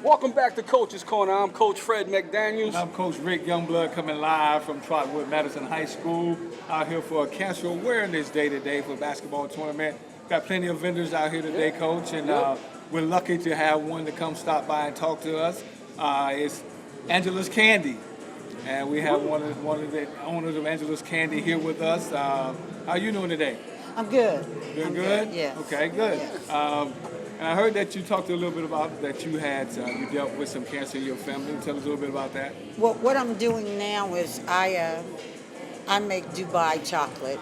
Welcome back to Coach's Corner. I'm Coach Fred McDaniels. I'm Coach Rick Youngblood coming live from Trotwood Madison High School out here for a Cancer Awareness Day today for basketball tournament. Got plenty of vendors out here today, Coach, and we're lucky to have one to come stop by and talk to us. It's Angela's Candy, and we have one of the owners of Angela's Candy here with us. How are you doing today? I'm good. Doing I'm good? Yes. Okay, good. Yes. And I heard that you talked a little bit about that you dealt with some cancer in your family. Tell us a little bit about that. Well, what I'm doing now is I make Dubai chocolate.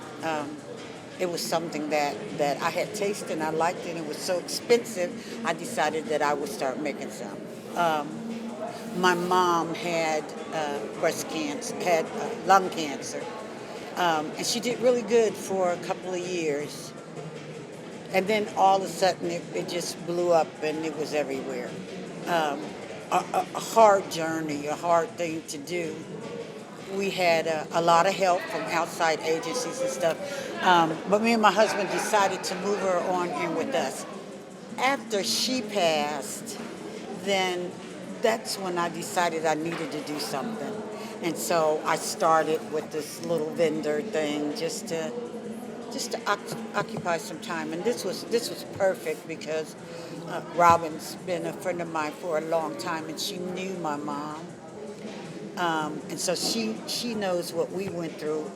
It was something that I had tasted and I liked it. And it was so expensive, I decided that I would start making some. My mom had breast cancer, had lung cancer, and she did really good for a couple of years. And then all of a sudden it just blew up and it was everywhere. A hard journey, a hard thing to do. We had a lot of help from outside agencies and stuff. But me and my husband decided to move her on in with us. After she passed, then that's when I decided I needed to do something. And so I started with this little vendor thing just to occupy some time, and this was perfect because Robin's been a friend of mine for a long time, and she knew my mom, and so she knows what we went through,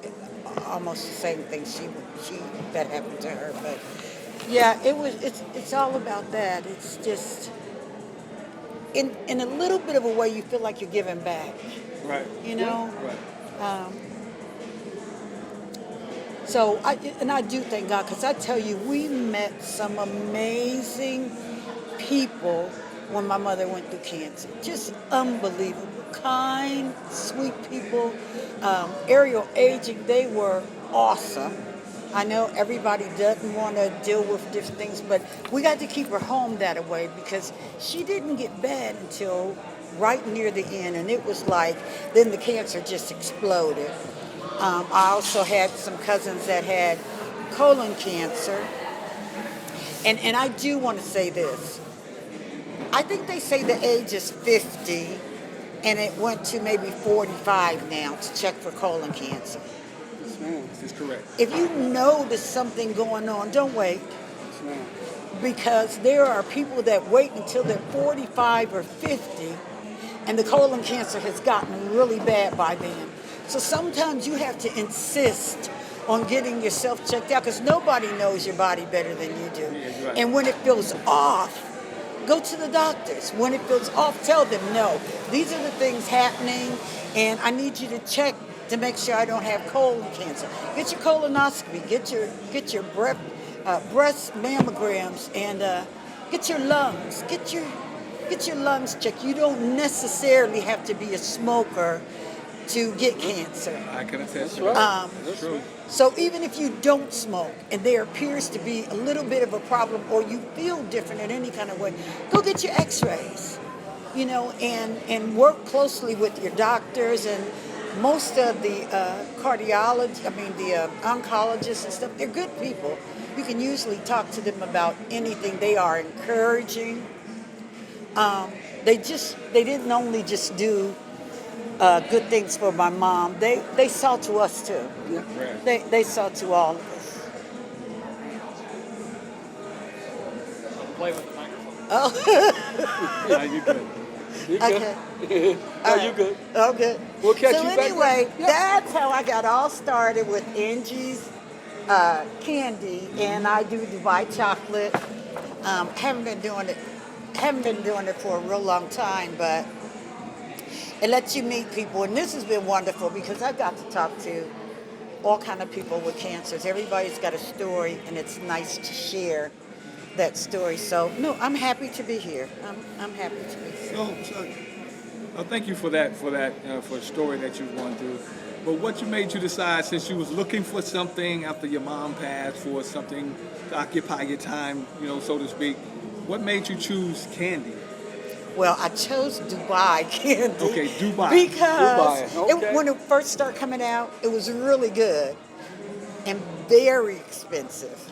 almost the same thing that happened to her. But yeah, it's all about that. It's just in a little bit of a way you feel like you're giving back, Right. you know. Right. So I do thank God, because I tell you, we met some amazing people when my mother went through cancer. Just unbelievable, kind, sweet people. Aerial aging, they were awesome. I know everybody doesn't want to deal with different things, but we got to keep her home that way because she didn't get bad until right near the end, and it was like, then the cancer just exploded. I also had some cousins that had colon cancer. And I do want to say this. I think they say the age is 50, and it went to maybe 45 now to check for colon cancer. Yes, ma'am. This is correct. If you know there's something going on, don't wait. Yes, ma'am. Because there are people that wait until they're 45 or 50, and the colon cancer has gotten really bad by then. So sometimes you have to insist on getting yourself checked out because nobody knows your body better than you do. Yeah, right. And when it feels off, go to the doctors. When it feels off, tell them, no, these are the things happening and I need you to check to make sure I don't have colon cancer. Get your colonoscopy, get your breast mammograms, and get your lungs. Get your lungs checked. You don't necessarily have to be a smoker to get cancer. I can attest to That's that. right. That's True. So even if you don't smoke and there appears to be a little bit of a problem or you feel different in any kind of way, go get your x-rays, and work closely with your doctors. And most of the the oncologists and stuff, they're good people. You can usually talk to them about anything. They are encouraging. They didn't only just do good things for my mom. They saw to us too. Yeah. Right. They saw to all of us. Play with the microphone. Oh, Yeah, you good. You okay. good? No, you good. Okay. We'll catch so you back anyway, then. Yeah. that's how I got all started with Angie's Candy, and I do Dubai chocolate. Haven't been doing it for a real long time, but it lets you meet people, and this has been wonderful because I got to talk to all kind of people with cancers. Everybody's got a story, and it's nice to share that story. So, no, I'm happy to be here. I'm happy to be here. So thank you for the story that you've gone through. But what made you decide, since you was looking for something after your mom passed, for something to occupy your time, so to speak, what made you choose candy? Well, I chose Dubai Candy. Okay, Dubai. Because Dubai, okay. when it first started coming out, it was really good and very expensive.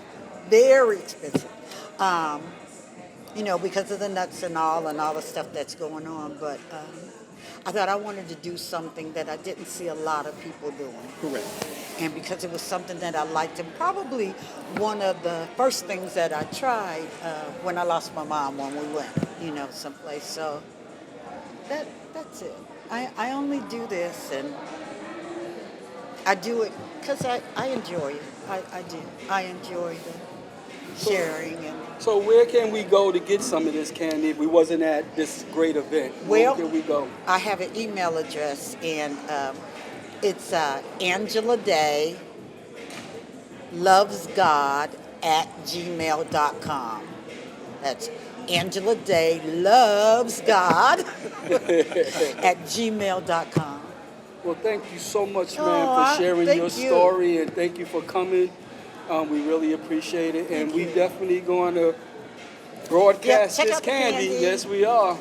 Very expensive. because of the nuts and all the stuff that's going on. But I thought I wanted to do something that I didn't see a lot of people doing. Correct. And because it was something that I liked, and probably one of the first things that I tried when I lost my mom when we went, someplace. So that's it. I only do this, and I do it because I enjoy it. I do. I enjoy the sharing and. So where can we go to get some of this candy if we wasn't at this great event? Well, where can we go? I have an email address, and it's Angela Day Loves God at gmail.com. That's Angela Day Loves God at gmail.com. Well, thank you so much, man, Oh, for sharing thank your you. story, and thank you for coming. We really appreciate it, and we definitely going to broadcast check this out the candy. candy. Yes, we are.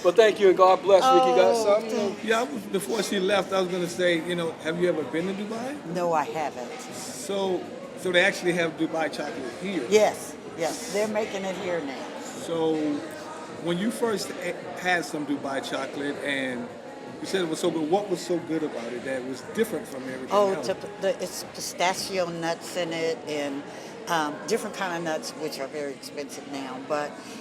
But thank you, and God bless. Ricky got something? Yeah, before she left, I was going to say, have you ever been to Dubai? No, I haven't. So they actually have Dubai chocolate here. Yes, they're making it here now. So when you first had some Dubai chocolate and you said it was so good, what was so good about it that was different from everything else? It's pistachio nuts in it and different kind of nuts, which are very expensive now.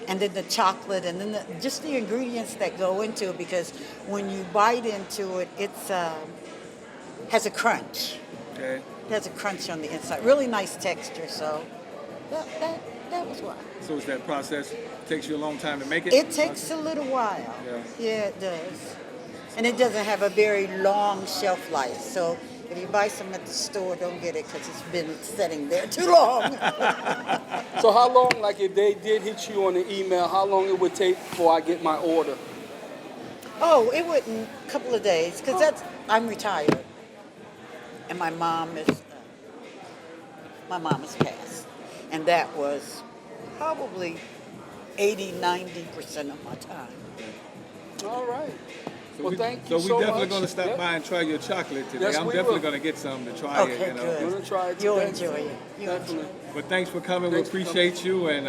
And then the chocolate, and then just the ingredients that go into it. Because when you bite into it, it's has a crunch. Okay. It has a crunch on the inside. Really nice texture. So that was why. So is that process takes you a long time to make it? It takes a little while. Yeah. It does. And it doesn't have a very long shelf life. So if you buy some at the store, don't get it because it's been sitting there too long. So how long, like if they did hit you on the email, how long it would take before I get my order? Oh, it wouldn't. A couple of days because I'm retired, and my mom is passed, and that was probably 80-90% of my time. All right. So Well, we, thank so you we so definitely much. going to stop Yep. by and try your chocolate today. Yes, I'm we definitely will. going to get some to try Okay, it. good. I'm gonna try it You'll today. enjoy it. You'll Definitely. But thanks for coming. Thanks for we appreciate you, and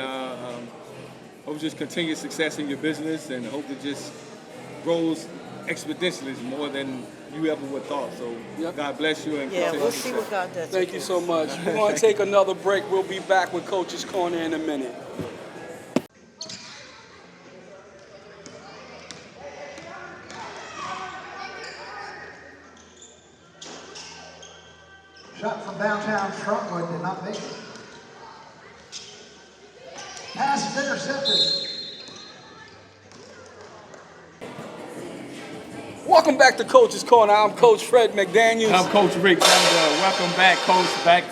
hope just continued success in your business, and hope it just grows exponentially more than you ever would thought. So Yep. God bless you, and Yeah, continue we'll see success. what God does. Thank with you this. so much. We're going to take another break. We'll be back with Coach's Corner in a minute. Shot from downtown Trotwood did not make it. Pass is intercepted. Welcome back to Coach's Corner. I'm Coach Fred McDaniels. I'm Coach Rick Thunder. Welcome back, Coach, back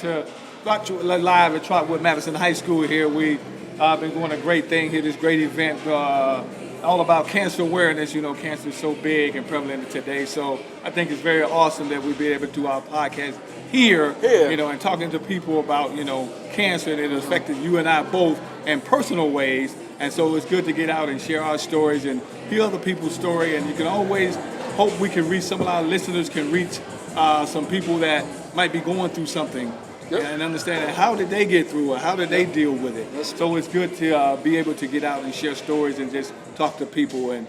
to live at Trotwood Madison High School here. We've been doing a great thing here, this great event, all about cancer awareness. Cancer is so big and prevalent today, so I think it's very awesome that we be able to do our podcast here, and talking to people about, cancer, and it affected you and I both in personal ways. And so it's good to get out and share our stories and hear other people's story. And you can always hope we can reach, some of our listeners can reach some people that might be going through something. Yep. And understand how did they get through it? How did they deal with it? So it's good to be able to get out and share stories and just talk to people in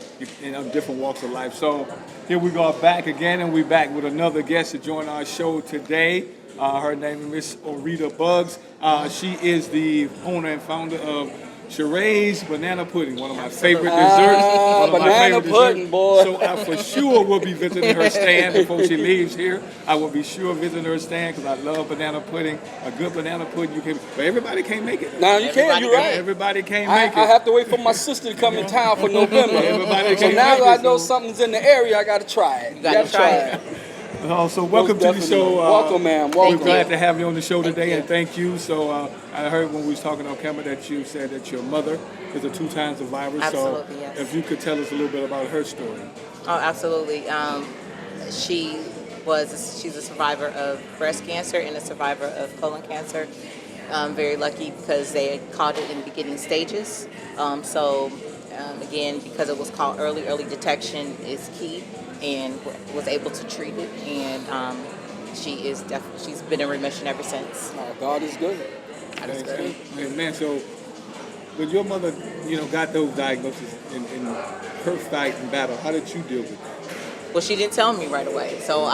different walks of life. So here we go back again, and we're back with another guest to join our show today. Her name is Miss Orita Buggs. She is the owner and founder of Sheree's Banana Pudding, one of my favorite desserts. One of my banana favorite pudding, desserts. boy. So I for sure will be visiting her stand before she leaves here. I will be sure visiting her stand because I love banana pudding. A good banana pudding, but everybody can't make it. Now you can't. You're right. Everybody can't make I it. have to wait for my sister to come in town for November. Everybody So can't now make that it, I know so- something's in the area, I got to try it. You gotta try it. So welcome to the Most show. definitely. Welcome, ma'am. Welcome. We're glad to have you on the show today, and thank you. So I heard when we was talking on camera that you said that your mother is a 2-time survivor. Absolutely, so yes. if you could tell us a little bit about her story. Oh, absolutely. She's a survivor of breast cancer and a survivor of colon cancer. Very lucky because they had caught it in the beginning stages. Again, because it was called early detection is key, and was able to treat it. And she's been in remission ever since. Oh, God is good. God is good. And man, so when your mother, got those diagnoses in her fight and battle, how did you deal with that? Well, she didn't tell me right away. So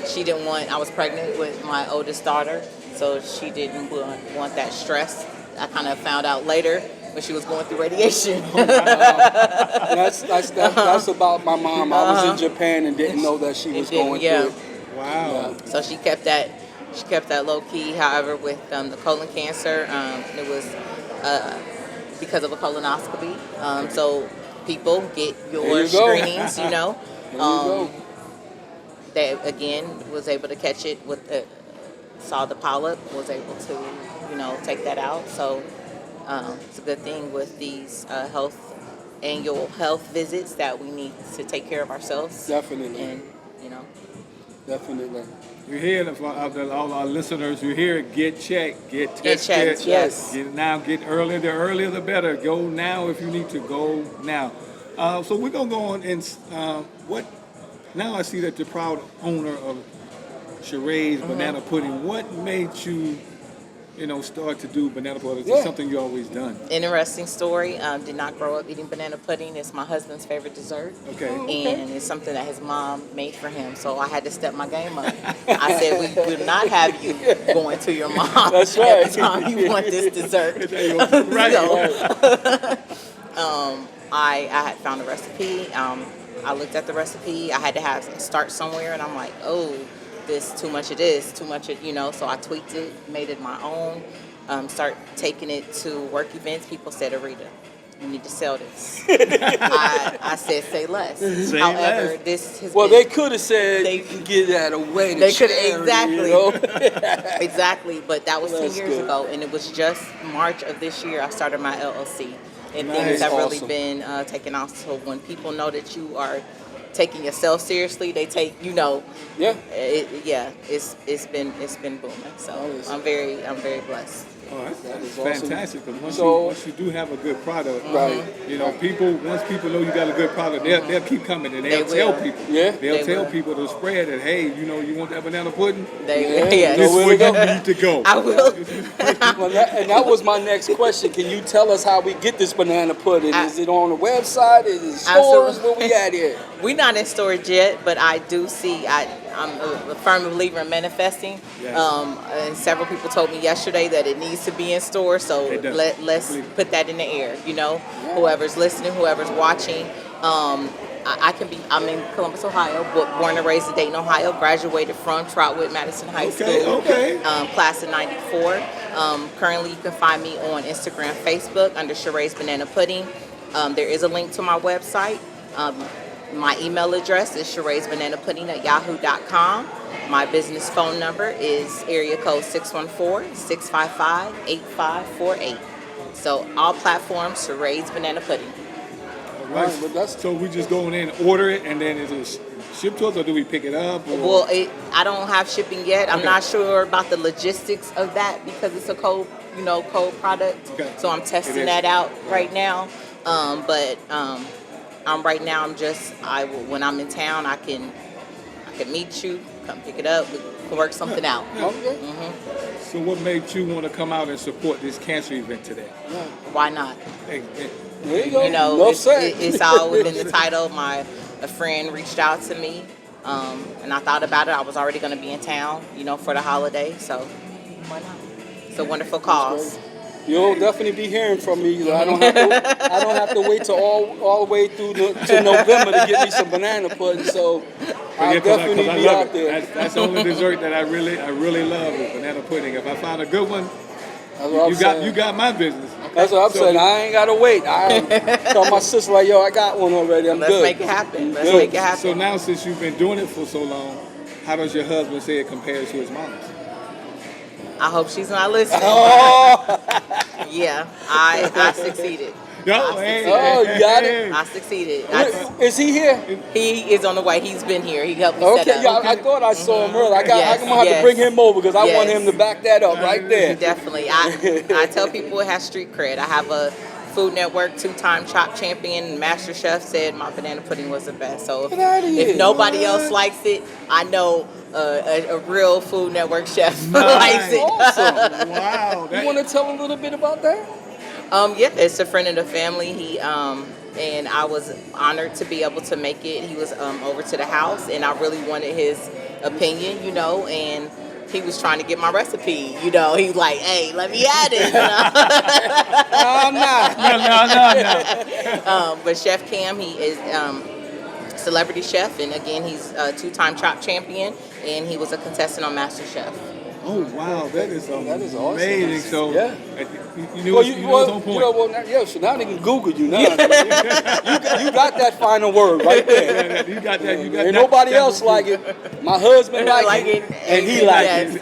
she didn't want, I was pregnant with my oldest daughter, so she didn't want that stress. I kind of found out later when she was going through radiation. That's about my mom. I was in Japan and didn't know that she was going through it. Wow. So she kept that low key. However, with the colon cancer, it was because of a colonoscopy. So people get There your you go. screenings. There you go. They again was able to catch it saw the polyp, was able to take that out. So it's a good thing with these annual health visits that we need to take care of ourselves. Definitely. And Definitely. You hear it, all our listeners, you hear it, get checked, get Get tested. checked, yes. Get earlier, the earlier the better. Go now if you need to go now. So we're going to go on and now I see that you're proud owner of Sheree's Banana Pudding. What made you, start to do banana pudding? It's something you always done. Interesting story. Did not grow up eating banana pudding. It's my husband's favorite dessert. Okay. And it's something that his mom made for him. So I had to step my game up. I said, we will not have you going to your mom That's right. every time you want this dessert. Right. I had found a recipe. I looked at the recipe. I had to start somewhere, and I'm like, oh, this too much. It is too much. So I tweaked it, made it my own. Start taking it to work events. People said, Arita, you need to sell this. I said, say less. Say However, less. this has Well, been, they could have said you can get that away. They could exactly. Exactly, but that was Well, 10 that's years good. ago, and it was just March of this year I started my LLC, and Nice. things have really Awesome. been taken off. So when people know that you are taking yourself seriously, they take Yeah. it's been booming. So That is- I'm very blessed. Oh, that's is awesome. fantastic. Because So- once you do have a good product, Right. once people know you got a good product, they'll keep coming and they'll They tell will. people. Yeah. They'll They tell will. people to spread it. Hey, you want that banana pudding? They Yeah. This is where where to you go. need to go. I will. Well, that was my next question. Can you tell us how we get this banana pudding? Is it on the website? Is it stores? Absolutely. Where we at here? We're not in storage yet, but I do see. I'm a firm believer in manifesting. Yes. And several people told me yesterday that it needs to be in store. So It does. let's Believe it. put that in the air. Whoever's listening, whoever's watching. I'm in Columbus, Ohio, born and raised in Dayton, Ohio. Graduated from Trotwood Madison High School. Okay. Class of '94. Currently, you can find me on Instagram, Facebook under Sheree's Banana Pudding. There is a link to my website. My email address is shereesbananapudding@yahoo.com. My business phone number is area code 614-655-8548. So all platforms, Sheree's Banana Pudding. All right. Well, that's- So we just go in and order it, and then is it shipped to us, or do we pick it up? Or? Well, I don't have shipping yet. I'm Okay. not sure about the logistics of that because it's a cold product. Okay. So I'm It testing is. that out right now. When I'm in town, I can meet you, come pick it up, we can work something out. Okay. So what made you want to come out and support this cancer event today? Why not? Hey, There you go. Enough No said. it's all within the title. A friend reached out to me, and I thought about it. I was already going to be in town, for the holiday, so why not? It's a wonderful cause. You'll definitely be hearing from me. I don't have to wait till all the way through to November to get me some banana pudding. So I'll Yeah, 'cause definitely I be love out it. there. That's the only dessert that I really love is banana pudding. If I find a good one, That's what I'm saying. you got my business. That's what I'm So- saying. I ain't gotta wait. I tell my sister like, yo, I got one already. I'm Let's good. make it happen. Let's Good. make it happen. So now, since you've been doing it for so long, how does your husband say it compares to his mom's? I hope she's not listening. Oh, Yeah, I succeeded. No, I Oh, you got it? I succeeded. is he here? He is on the way. He's been here. He helped me set Okay, up. yeah, I thought I saw him earlier. I'm Yes, gonna have to yes. bring him over because I want Yes. him to back that up right there. Definitely. I tell people it has street cred. I have a Food Network 2-time chop champion. Master Chef said my banana pudding was the best. So Get outta here. if nobody What? else likes it, I know a real Food Network chef likes it. Awesome. Wow. You want to tell a little bit about that? Yeah, it's a friend of the family. He and I was honored to be able to make it. He was over to the house, and I really wanted his opinion, you know, and he was trying to get my recipe, you know. He was like, "Hey, let me add it." You know? No. But Chef Cam, he is celebrity chef, and again, he's a two-time chop champion, and he was a contestant on MasterChef. Oh wow, that is awesome. amazing. So Yeah. you knew it was on point. So now they can Google you now. you got that final word right there. You got that. You got Ain't that. nobody else like it. My husband like it, and he like it.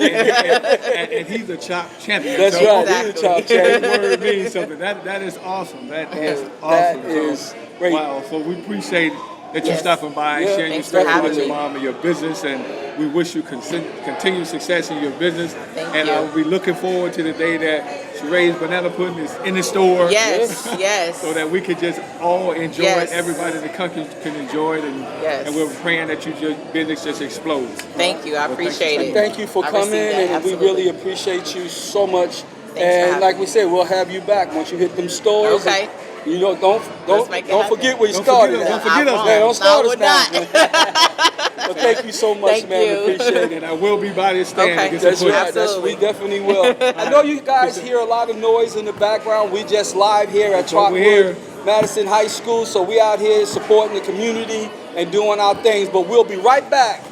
And he's a chop champion. That's so right. He's a chop That champion. word means something. That is awesome. That is That awesome. is great. Wow. So we appreciate that you Yes. stopping by and Yeah. sharing your Thanks for story about having your me. mom and your business, and we wish you continued success in your business. Thank and you. I will be looking forward to the day that Sheree's Banana Pudding is in the store. Yes, yes. So that we could just all enjoy Yes. it. Everybody in the country can enjoy it, Yes. and we're praying that your business just explodes. Thank you. I appreciate it. Thank you for I coming, received that, and we absolutely. really appreciate you so much. Thanks for And having like me. we said, we'll have you back once you hit them stores. Okay. And, you know, don't make it don't happen. forget where you Don't started. forget us. at. Don't forget I us won't. now. Don't start I us would now. not. But thank you so much, Thank man. you. Appreciate it. And I will be by this stand Okay. to get some That's pudding. right. Absolutely. We definitely will. I know you guys hear a lot of noise in the background. We just live here at what we hear. Trotwood Madison High School, so we out here supporting the community and doing our things. But we'll be right back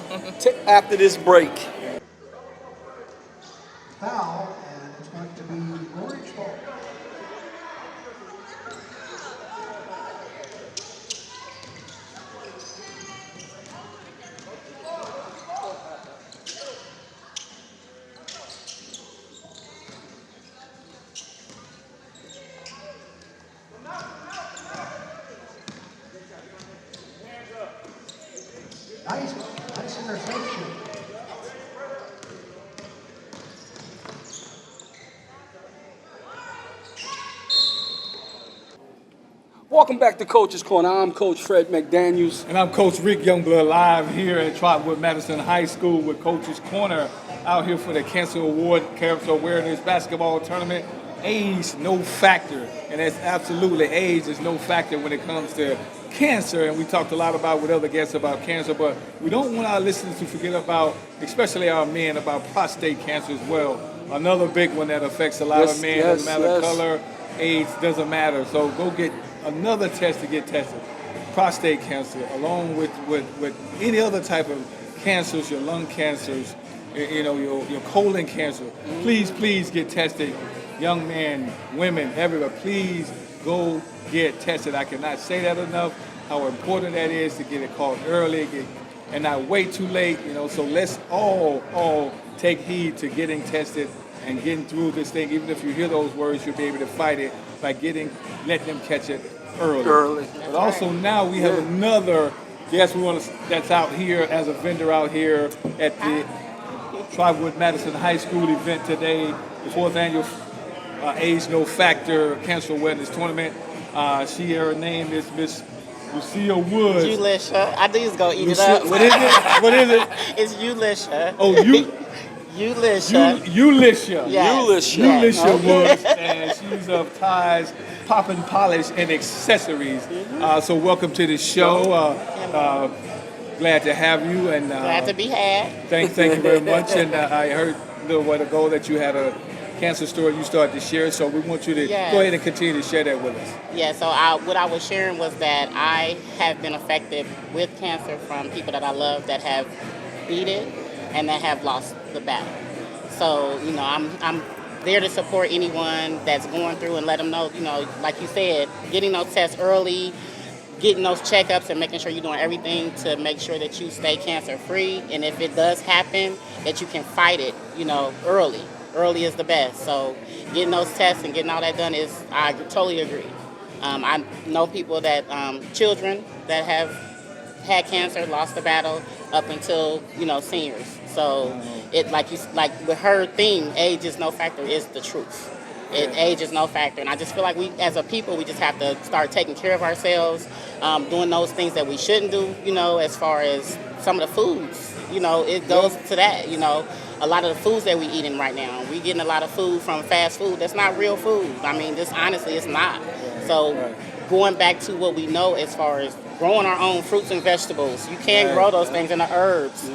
after this break. Foul, and it's going to be Orange ball. Nice interception. Welcome back to Coach's Corner. I'm Coach Fred McDaniels. And I'm Coach Rick Youngblood live here at Trotwood Madison High School with Coach's Corner out here for the Cancer Award, Cancer Awareness Basketball Tournament. Age, no factor. And that's absolutely age is no factor when it comes to cancer. And we talked a lot about with other guests about cancer, but we don't want our listeners to forget about, especially our men, about prostate cancer as well. Another big one that affects a lot Yes, of men, yes, doesn't matter yes. color, age, doesn't matter. So go get another test to get tested. Prostate cancer, along with any other type of cancers, your lung cancers, you know, your colon cancer. Please get tested. Young men, women, everywhere, please go get tested. I cannot say that enough, how important that is to get it caught early and not wait too late, you know. So let's all take heed to getting tested and getting through this thing. Even if you hear those words, you'll be able to fight it by letting them catch it early. But also now we have another guest that's out here as a vendor out here at the Trotwood Madison High School event today, the 4th annual Age No Factor Cancer Awareness Tournament. Her name is Miss Lucille Woods. Ulisha. I knew you was gonna eat it up. What is it? What is it? It's Ulisha. Oh, Ulisha. Ulisha. Yes. Ulisha Woods, and she's of Ties, Pop and Polish, and Accessories. So welcome to the show. Glad to have you, and Glad to be had. thank you very much. And I heard a little while ago that you had a cancer story you started to share, so we want you to Yes. go ahead and continue to share that with us. Yeah, so what I was sharing was that I have been affected with cancer from people that I love that have beat it and that have lost the battle. So, you know, I'm there to support anyone that's going through and let them know, you know, like you said, getting those tests early, getting those checkups and making sure you're doing everything to make sure that you stay cancer free. And if it does happen, that you can fight it, you know, early. Early is the best. So getting those tests and getting all that done I totally agree. I know people that, children that have had cancer, lost the battle up until, you know, seniors. So it, like with her theme, age is no factor, is the truth. Age is no factor. And I just feel like we, as a people, we just have to start taking care of ourselves, doing those things that we shouldn't do, you know, as far as some of the foods, you know, it goes to that, you know. a lot of the foods that we eating right now. We getting a lot of food from fast food. That's not real food. I mean, just honestly, it's not. So going back to what we know as far as growing our own fruits and vegetables, you can grow those things and the herbs.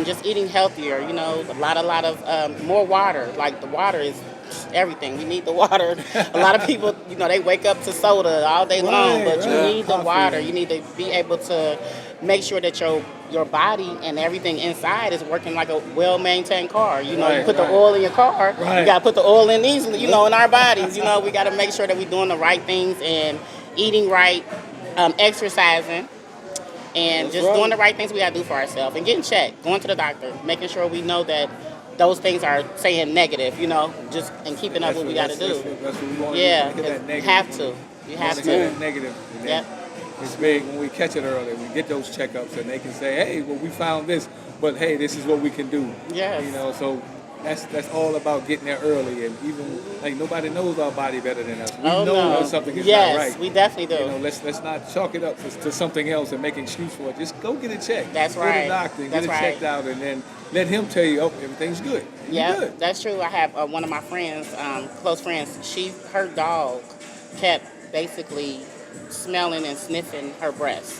Just eating healthier, you know, a lot of more water. Like the water is everything. We need the water. A lot of people, you know, they wake up to soda all day long, but you need the water. You need to be able to make sure that your body and everything inside is working like a well-maintained car. You know, you put the oil in your car, you got to put the oil in these, you know, in our bodies. You know, we got to make sure that we're doing the right things and eating right, exercising, and just doing the right things we got to do for ourselves and getting checked, going to the doctor, making sure we know that those things are saying negative, you know, just and keeping up what we got to do. That's what we want. Yeah, to get that negative. you have to. You have Get to. that negative. And then Yep. It's big when we catch it early. We get those checkups, and they can say, "Hey, well, we found this, but hey, this is what we can do." Yes. You know, so that's all about getting there early, and even like nobody knows our body better than us. We know when something is not right. Yes, we definitely do. You know, let's not chalk it up to something else and make an excuse for it. Just go get it checked. That's Go to the right. doctor and That's get it right. checked out, and then let him tell you, "Oh, everything's good." You're Yeah, good. that's true. I have one of my friends, close friends. Her dog kept basically smelling and sniffing her breast,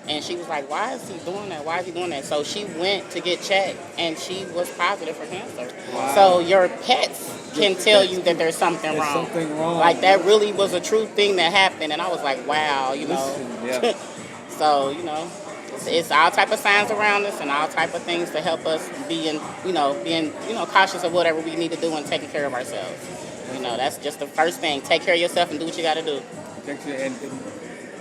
and she was like, "Why is he doing that? Why is he doing that?" So she went to get checked, and she was positive for cancer. So your pets can tell you that there's something There's wrong. something wrong. Like that really was a true thing that happened, and I was like, "Wow," you know. Listen, yeah. So you know. It's all type of signs around us and all type of things to help us being cautious of whatever we need to do and taking care of ourselves. You know, that's just the first thing. Take care of yourself and do what you got to do. And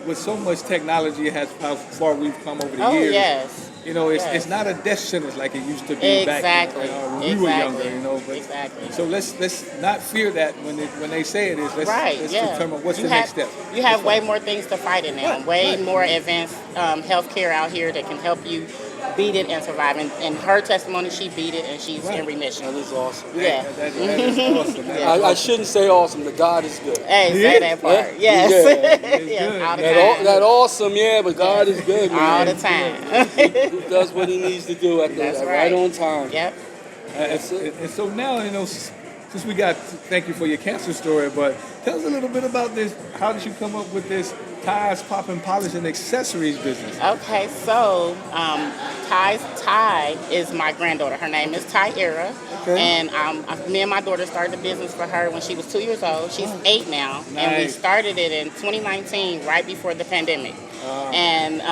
with so much technology, how far we've come over the Oh, years. yes. You know, it's Yes. not a death sentence like it used to be back Exactly. when we were younger. You know, but Exactly. so let's not fear that when they say it is. Let's determine what's the next step. You have way more things to fight it now. Way more advanced healthcare out here that can help you beat it and survive. And her testimony, she beat it and she's in remission. That is awesome. Yeah. That is awesome. I shouldn't say awesome. The God is good. Hey, say that part. Yeah. Yes. Yeah. Yes, all the That, time. that awesome, yeah, but God is good, man. All the time. He does what he needs to do at That's right right. on time. Yep. And so now, you know, since we got, thank you for your cancer story, but tell us a little bit about this. How did you come up with this ties, pop, and polish and accessories business? Okay, so Ty is my granddaughter. Her name is Tyera. Okay. And me and my daughter started the business for her when she was 2 years old. She's 8 now. And we Nice. started it in 2019, right before the pandemic. And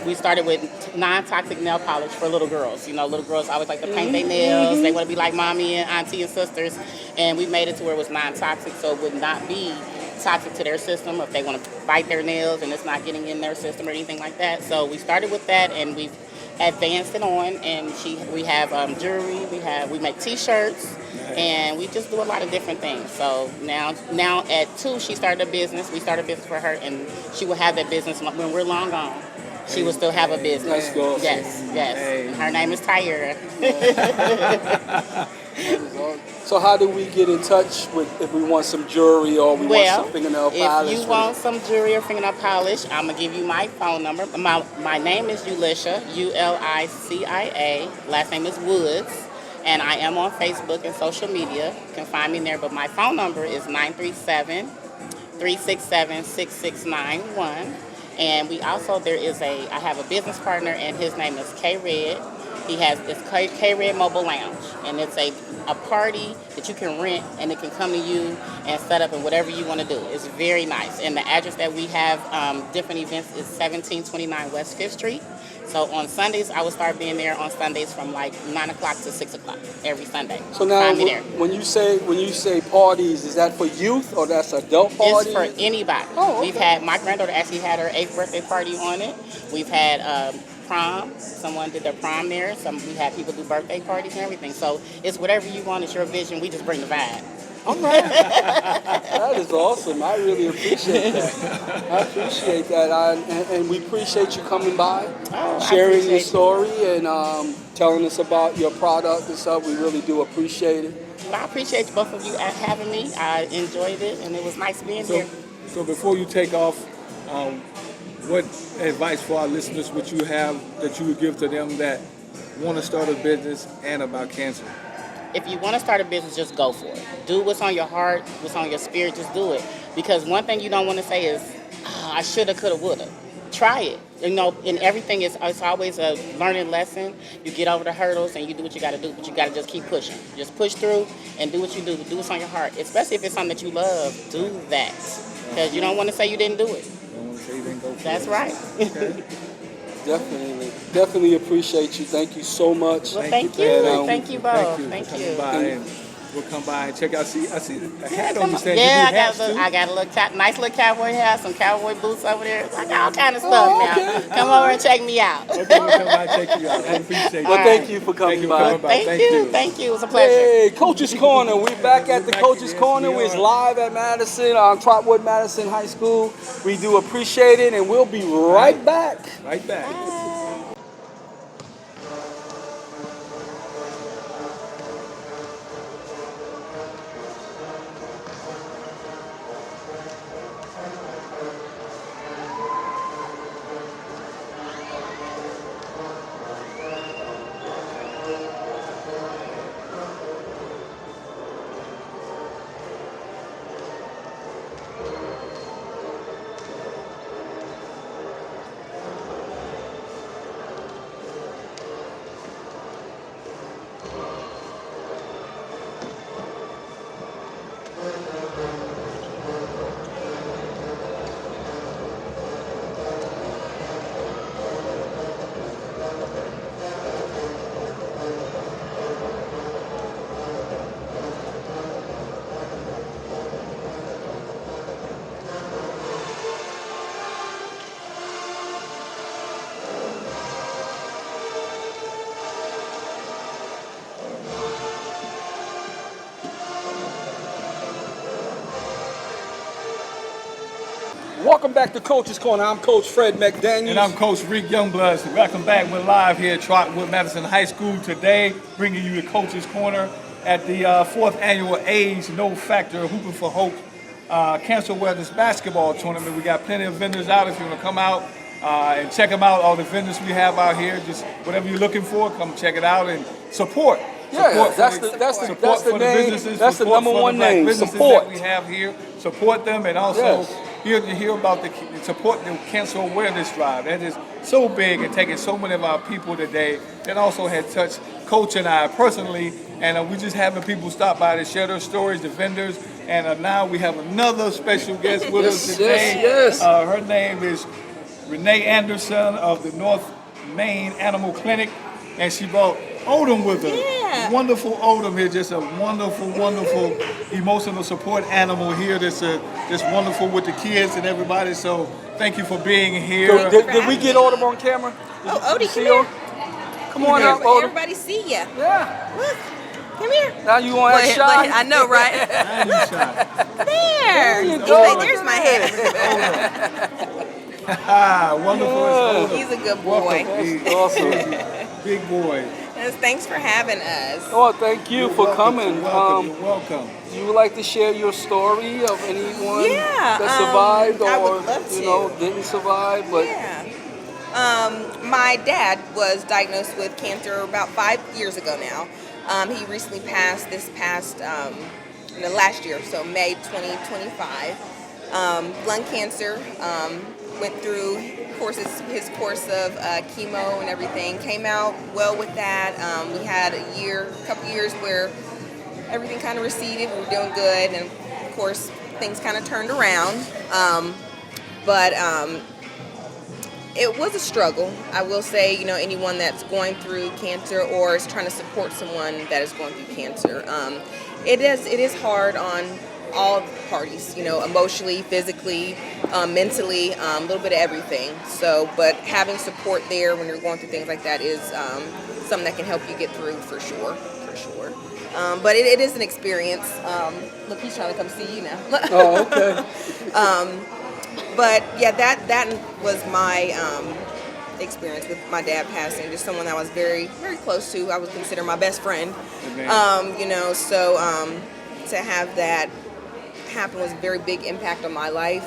we started with non-toxic nail polish for little girls. You know, little girls always like to paint their nails. They want to be like mommy and auntie and sisters. And we made it to where it was non-toxic, so it would not be toxic to their system if they want to bite their nails and it's not getting in their system or anything like that. So we started with that, and we've advanced it on. And we have jewelry. We make T-shirts, and we just do a lot of different things. So now at 2, she started a business. We started a business for her, and she will have that business when we're long gone. She will still have a business. That's awesome. Yes. Hey. Her name is Tyera. So how do we get in touch with if we want some jewelry or we want some fingernail polish? If you want some jewelry or fingernail polish, I'm gonna give you my phone number. My name is Ulicia, Ulicia. Last name is Woods, and I am on Facebook and social media. You can find me there. But my phone number is 937-367-6691. And I have a business partner, and his name is K Red. It's K Red Mobile Lounge, and it's a party that you can rent, and it can come to you and set up and whatever you want to do. It's very nice. And the address that we have different events is 1729 West 5th Street. So on Sundays, I will start being there on Sundays from like 9 o'clock to 6 o'clock every Sunday. So now, Find me there. when you say parties, is that for youth or that's adult parties? It's for anybody. Oh, okay. My granddaughter actually had her 8th birthday party on it. We've had prom. Someone did their prom there. We had people do birthday parties and everything. So it's whatever you want. It's your vision. We just bring the vibe. All right. That is awesome. I really appreciate that. And we appreciate you coming by, sharing your story, and telling us about your product and stuff. We really do appreciate it. I appreciate both of you having me. I enjoyed it, and it was nice being here. So before you take off, what advice for our listeners would you have that you would give to them that want to start a business and about cancer? If you want to start a business, just go for it. Do what's on your heart, what's on your spirit, just do it. Because one thing you don't want to say is, I shoulda, coulda, woulda. Try it. You know, and everything it's always a learning lesson. You get over the hurdles and you do what you got to do, but you got to just keep pushing. Just push through and do what you do. Do what's on your heart, especially if it's something that you love. Do that, because you don't want to say you didn't do it. Don't want to say you didn't go for That's it. right. Okay. Definitely appreciate you. Thank you so much. Well, thank you. And, Thank you Thank both. you Thank for you. coming by, and we'll come by and check out. I see a hat on Come you on. stand. Yeah, You I do got hats, a too? nice little cowboy hat, some cowboy boots over there. I got all kind of stuff Oh, now. okay. Come over and check me out. Okay, we'll come by and check you out. I appreciate you. Well, thank you for Thank coming you for by. coming by. Thank you. Thank you. It was a pleasure. Hey, Coach's Corner. We're back at the back, Coach's yes, Corner. we We're are. live at Madison, Trotwood Madison High School. We do appreciate it, and we'll be right back. Right back. Welcome back to Coach's Corner. I'm Coach Fred McDaniels. And I'm Coach Rick Youngbloods. Welcome back. We're live here at Trotwood Madison High School today, bringing you the Coach's Corner at the 4th annual AIDS No Factor Hooping for Hope Cancer Awareness Basketball Tournament. We got plenty of vendors out if you want to come out and check them out. All the vendors we have out here, just whatever you're looking for, come check it out and support. Yeah, Support that's for the- that's the- support that's the for name. businesses, That's the support number for one black name, businesses support. that we have here. Support them, and also Yes. hear about the support the cancer awareness drive. That is so big and taking so many of our people today. That also had touched Coach and I personally, and we just having people stop by to share their stories, the vendors, and now we have another special guest with us Yes, today. yes, yes. Her name is Renee Anderson of the North Maine Animal Clinic, and she brought Odom with her. Yeah. Wonderful Odom here, just a wonderful, wonderful emotional support animal here that's just wonderful with the kids and everybody. So thank you for being here. Did we get Odom on camera? Oh, Odie, You come see here. her? Come on up, Odom. Everybody see ya. Yeah. Look, come here. Now you want to shot? I know, right? And you shot. There. you He's go. like, there's my hat. Wonderful. It's Odom. He's a good Welcome. boy. He's Awesome. big boy. Yes, thanks for having us. Oh, thank you for Welcome. coming. You're welcome. Do you would like to share your story of anyone Yeah, that survived I or would love you to. know didn't survive? But Yeah. My dad was diagnosed with cancer about 5 years ago now. He recently passed this past, last year, so May 2025. Lung cancer. Went through his course of chemo and everything. Came out well with that. We had a couple years where everything kind of receded. We were doing good, and of course things kind of turned around. But it was a struggle. I will say, anyone that's going through cancer or is trying to support someone that is going through cancer, it is hard on all parties, emotionally, physically, mentally, a little bit of everything. So, but having support there when you're going through things like that is something that can help you get through for sure. But it is an experience. Look, he's trying to come see you now. oh, okay. But yeah, that was my experience with my dad passing. Just someone that I was very, very close to. I would consider my best friend. So to have that happen was a very big impact on my life.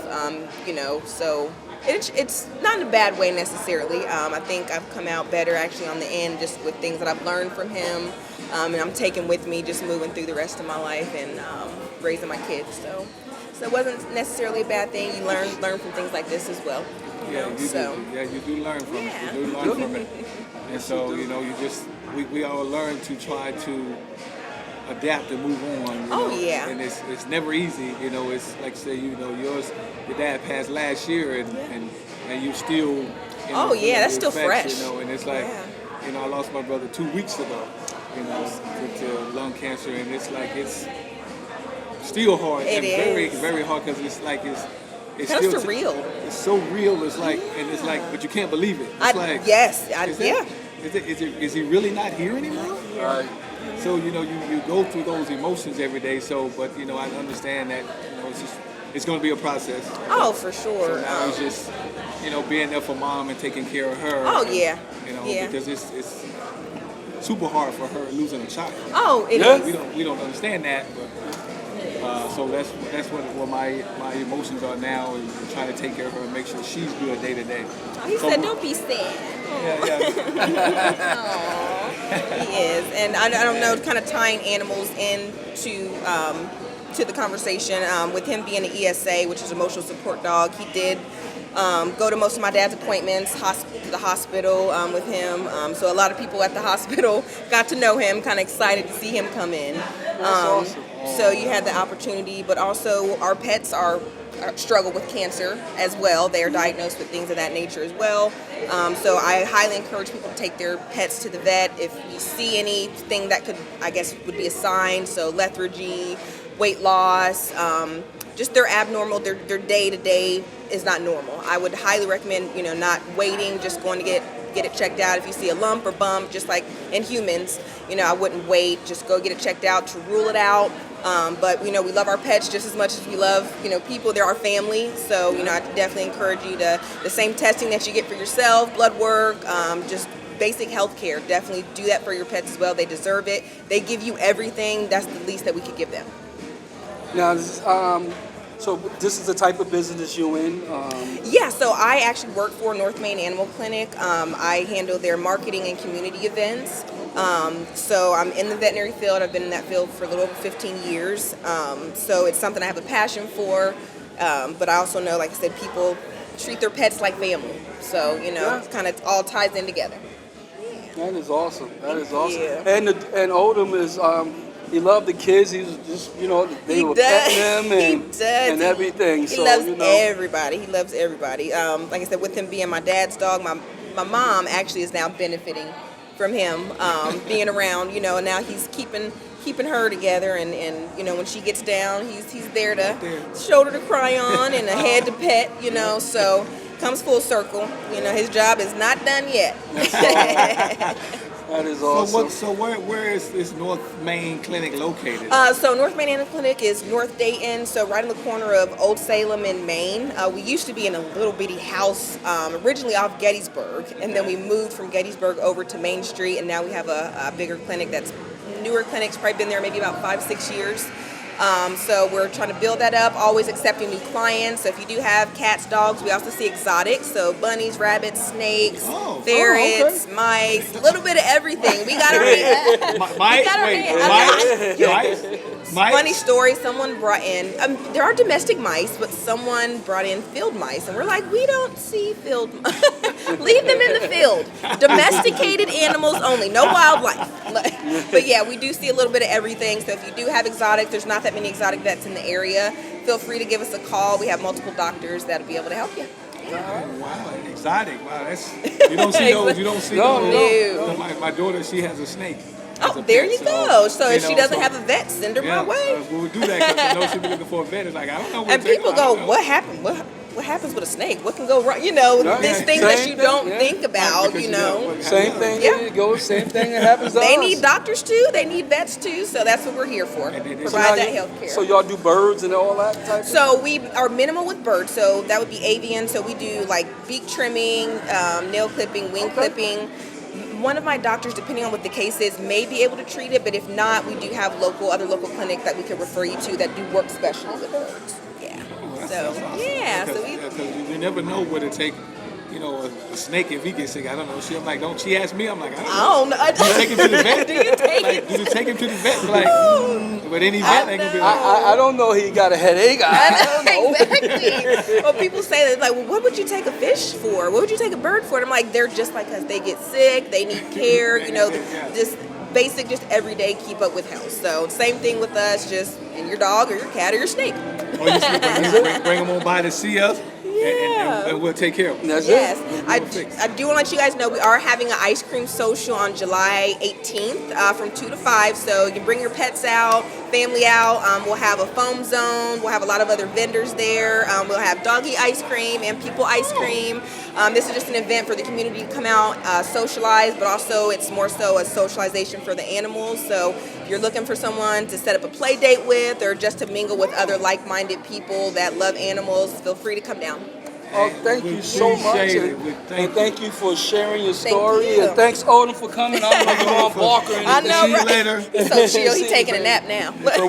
So It's not in a bad way necessarily. I think I've come out better actually on the end just with things that I've learned from him, and I'm taking with me just moving through the rest of my life and raising my kids. So it wasn't necessarily a bad thing. You learn from things like this as well. Yeah, you So- do. Yeah, you do learn from Yeah. it. You do learn from it. And so, you know, we all learn to try to adapt and move on. You Oh, know? yeah. And it's never easy. You know, it's like say, you know, your dad passed last year, and you still. You Oh, know, yeah, that's still effects, fresh. You know, and it's like, Yeah. you know, I lost my brother 2 weeks ago. You know, to lung cancer, and it's like it's still hard. It and is. very, very hard because it's like it's Kind of still surreal. It's so real. It's like, and it's like, but you can't believe it. It's like, yeah. Is he really not here anymore? Right. So you know, you go through those emotions every day. So, but you know, I understand that you know it's going to be a process. Oh, for sure. So now it's just you know being there for mom and taking care of her. Oh, yeah. You know, Yeah. because it's super hard for her losing a child. Oh, it Yeah. is. We don't understand that, but so that's what my emotions are now, and trying to take care of her and make sure she's good day to day. He So- said, "Don't be sad." Yeah. Aw, he is, and I don't know, kind of tying animals into to the conversation. With him being an ESA, which is emotional support dog, he did go to most of my dad's appointments, to the hospital with him. So a lot of people at the hospital got to know him, kind of excited to see him come in. awesome. So you had the opportunity, but also our pets struggle with cancer as well. They are diagnosed with things of that nature as well. So I highly encourage people to take their pets to the vet if you see anything that would be a sign. So lethargy, weight loss, just they're abnormal. Their day to day is not normal. I would highly recommend not waiting, just going to get it checked out. If you see a lump or bump, just like in humans, I wouldn't wait. Just go get it checked out to rule it out. But we love our pets just as much as we love people. They're our family, so I definitely encourage you to the same testing that you get for yourself, blood work, just basic health care. Definitely do that for your pets as well. They deserve it. They give you everything. That's the least that we could give them. Now, so this is the type of business you're in. Yeah, so I actually work for North Main Animal Clinic. I handle their marketing and community events. So I'm in the veterinary field. I've been in that field for a little over 15 years. So it's something I have a passion for. But I also know, like I said, people treat their pets like family. So, it's kind of all ties in together. That is awesome. That is awesome. Yeah. And Odom is he loved the kids. He's just they He were does. petting him He and does. everything. He So loves everybody. He loves everybody. Like I said, with him being my dad's dog, my mom actually is now benefiting from him being around. And now he's keeping her together. And when she gets down, he's there to shoulder to cry on and a head to pet. So comes full circle. His job is not done yet. that is awesome. So where is this North Main Clinic located? So North Main Animal Clinic is North Dayton, so right on the corner of Old Salem and Maine. We used to be in a little bitty house, originally off Gettysburg, and then we moved from Gettysburg over to Main Street, and now we have a bigger clinic that's newer clinic's probably been there maybe about 5-6 years. So we're trying to build that up, always accepting new clients. So if you do have cats, dogs, we also see exotics. So bunnies, rabbits, snakes, ferrets, mice, a little bit of everything. We got our Mice? Funny story, someone brought in, there are domestic mice, but someone brought in field mice. And we're like, we don't see field mice. Leave them in the field. Domesticated animals only, no wildlife. But yeah, we do see a little bit of everything. So if you do have exotics, there's not that many exotic vets in the area, feel free to give us a call. We have multiple doctors that'll be able to help you. Wow, exotic. Wow, that's you don't see those. You don't see No, those. My daughter, she has a snake. as Oh, a there pet, you go. So if she doesn't so- have a vet, send her yeah, my way. we'll do that because she'll be looking for a vet. It's like I don't know. And people go, what happened? What happens with a snake? What can go wrong? These things that you don't think about, Same thing. Yeah. There you go. Same thing that happens to They us. need doctors too. They need vets too. So that's what we're here for. And it is- Provide that you- health care. So y'all do birds and all that type of So we are minimal with birds. So that would be avian. So we do like beak trimming, nail clipping, wing clipping. One of my doctors, depending on what the case is, may be able to treat it. But if not, we do have other local clinics that we can refer you to that do work specially with birds. Yeah. Oh, So yeah, so we. Because you never know what it take. You know, a snake, if he gets sick, I don't know. I'm like, don't she ask me? I'm like, I don't know. Do you take him to the vet? Do you take like, it? do you take him to the vet? Like, but any vet ain't gonna be like, I don't know. He got a headache. I don't know. Exactly. Well, people say that, like, well, what would you take a fish for? What would you take a bird for? And I'm like, they're just like us. They get sick. They need care. You know, just basic, just everyday keep up with health. So same thing with us. Just and your dog or your cat or your snake. or you bring them on by to see us, and we'll take care of them. That's Yes, it. I do want to let you guys know we are having an ice cream social on July 18th from 2 to 5. So you can bring your pets out, family out. We'll have a foam zone. We'll have a lot of other vendors there. We'll have doggy ice cream and people ice cream. This is just an event for the community to come out, socialize, but also it's more so a socialization for the animals. So if you're looking for someone to set up a play date with or just to mingle with other like-minded people that love animals, feel free to come down. Oh, thank you so much. appreciate it. And thank you for sharing your Thank story. you. And thanks, Odin, for coming. I don't know you're on Barker. I know, See you right? later. He's so chill. See He's you, taking a baby. nap now. So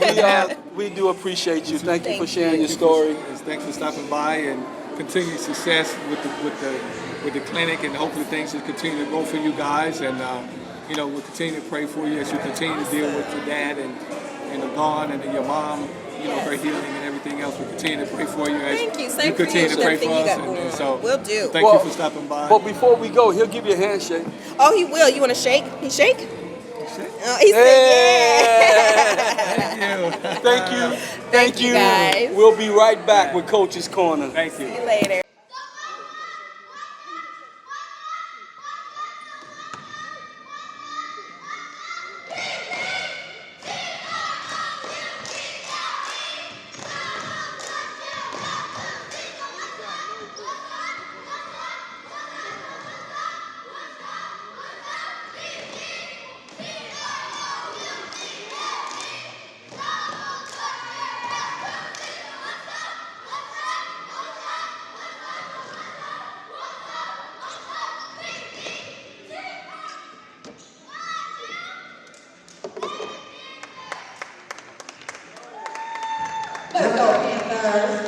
we do appreciate you. Thank you for sharing your story. Thanks for stopping by and continued success with the clinic, and hopefully things will continue to grow for you guys. And you know, we'll continue to pray for you as you continue to deal with your dad and Dawn and your mom. You know, her healing and everything else. We'll continue to pray for you as Thank you. Same for you. continue to pray Everything for you us. got And going so on. Will do. Thank you for stopping by. But before we go, he'll give you a handshake. Oh, he will. You want to shake? He shake? He said, yeah. Thank you. Thank you, you. guys. We'll be right back with Coach's Corner. Thank you. See you later. Let's go, Panthers.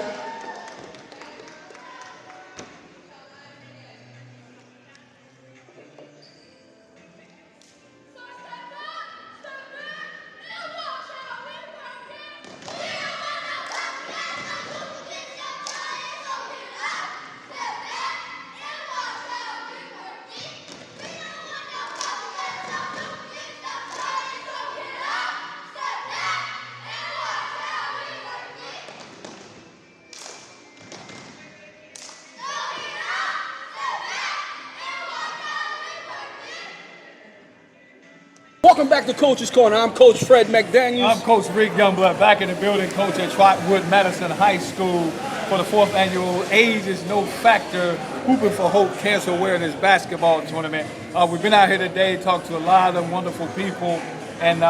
Welcome back to Coach's Corner. I'm Coach Fred McDaniels. I'm Coach Rick Youngblood, back in the building, coach at Trotwood Madison High School for the 4th annual Age is No Factor Hooping for Hope Cancer Awareness Basketball Tournament. We've been out here today, talked to a lot of wonderful people, and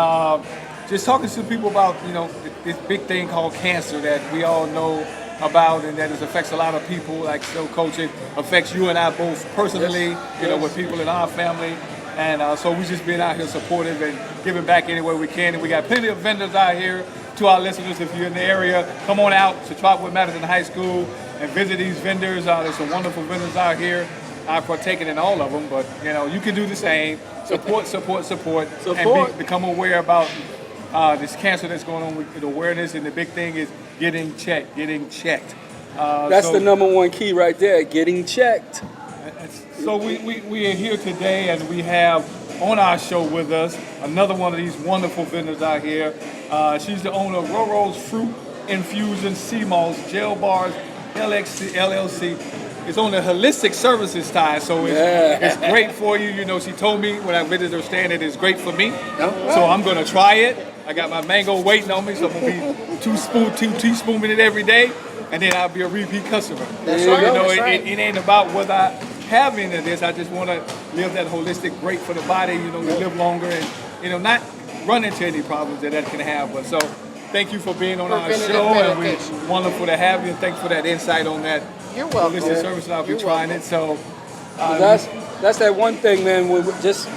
just talking to people about, you know, this big thing called cancer that we all know about, and that it affects a lot of people. Like, so coach, it affects you and I both personally, you know, with people in our family. And so we just been out here supportive and giving back any way we can. And we got plenty of vendors out here. To our listeners, if you're in the area, come on out to Trotwood Madison High School and visit these vendors. There's some wonderful vendors out here. I've partaken in all of them, but you know, you can do the same. Support. And become aware about this cancer that's going on with awareness. And the big thing is getting checked. That's the number one key right there, getting checked. So we are here today, and we have on our show with us another one of these wonderful vendors out here. She's the owner of Roro's Fruit Infusion Sea Moss Gel Bars LLC. It's on the holistic services side, so it's great for you. You know, she told me when I visited her stand that it's great for me. So I'm gonna try it. I got my mango waiting on me, so I'm gonna be two teaspoons it every day, and then I'll be a repeat customer. That's So right. you know, That's right. it ain't about whether I have any of this. I just want to live that holistic, great for the body. You know, to live longer and you know not run into any problems that can have. But so, thank you for being on our show, and we're wonderful to have you. And thanks for that insight on that. You're welcome. Holistic service. I'll be trying it. So That's that one thing, man. When just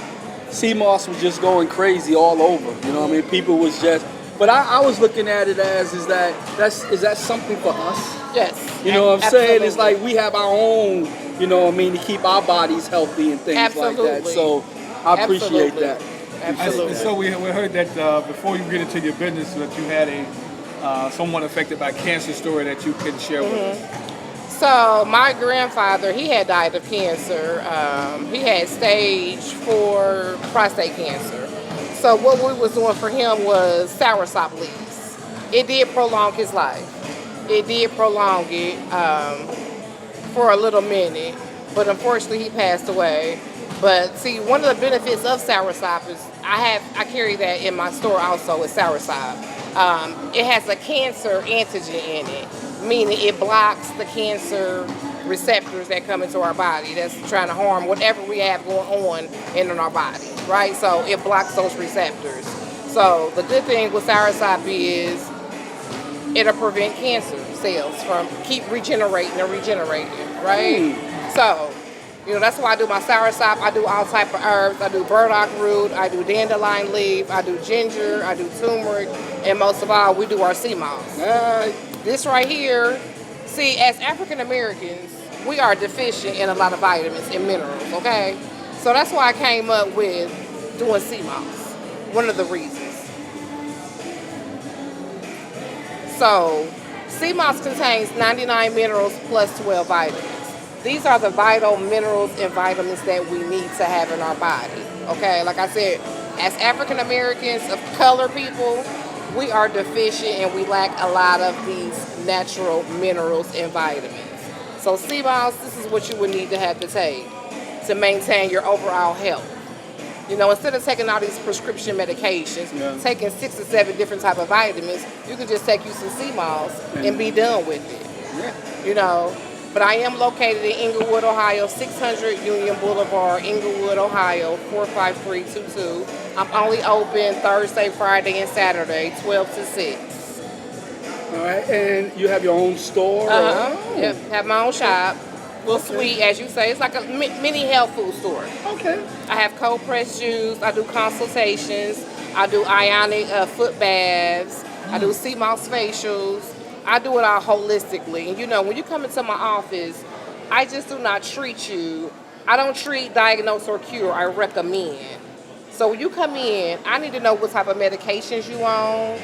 CMOS was just going crazy all over. You know what I mean? People was just But I was looking at it as is that something for us? Yes. You know what I'm saying? It's Absolutely. like we have our own, you know what I mean, to keep our bodies healthy and things like that. Absolutely. So I appreciate Absolutely. that. Absolutely. So we heard that before you get into your business, that you had a someone affected by cancer story that you can share with us. So my grandfather, he had died of cancer. He had stage 4 prostate cancer. So what we was doing for him was soursop leaves. It did prolong his life. It did prolong it for a little minute, but unfortunately he passed away. But see, one of the benefits of soursop is I carry that in my store also with soursop. It has a cancer antigen in it, meaning it blocks the cancer receptors that come into our body that's trying to harm whatever we have going on in our body, right? So it blocks those receptors. So the good thing with soursop is it'll prevent cancer cells from keep regenerating and regenerating, right? So, you know, that's why I do my soursop. I do all type of herbs. I do burdock root. I do dandelion leaf. I do ginger. I do turmeric. And most of all, we do our sea moss. This right here, see, as African Americans, we are deficient in a lot of vitamins and minerals, okay? So that's why I came up with doing sea moss. One of the reasons. So, sea moss contains 99 minerals plus 12 vitamins. These are the vital minerals and vitamins that we need to have in our body. Okay, like I said, as African Americans of color people, we are deficient and we lack a lot of these natural minerals and vitamins. So sea moss, this is what you would need to have to take to maintain your overall health. You know, instead of taking all these prescription medications, taking 6 or 7 different type of vitamins, you could just take you some sea moss and be done with it. You know. But I am located in Inglewood, Ohio, 600 Union Boulevard, Inglewood, Ohio, 45322. I'm only open Thursday, Friday, and Saturday, 12 to 6. All right, and you have your own store? Yep, have my own shop. Little sweet, as you say. It's like a mini health food store. Okay. I have cold pressed juice. I do consultations. I do ionic foot baths. I do sea moss facials. I do it all holistically. And you know, when you come into my office, I just do not treat you. I don't treat, diagnose, or cure. I recommend. So when you come in, I need to know what type of medications you on,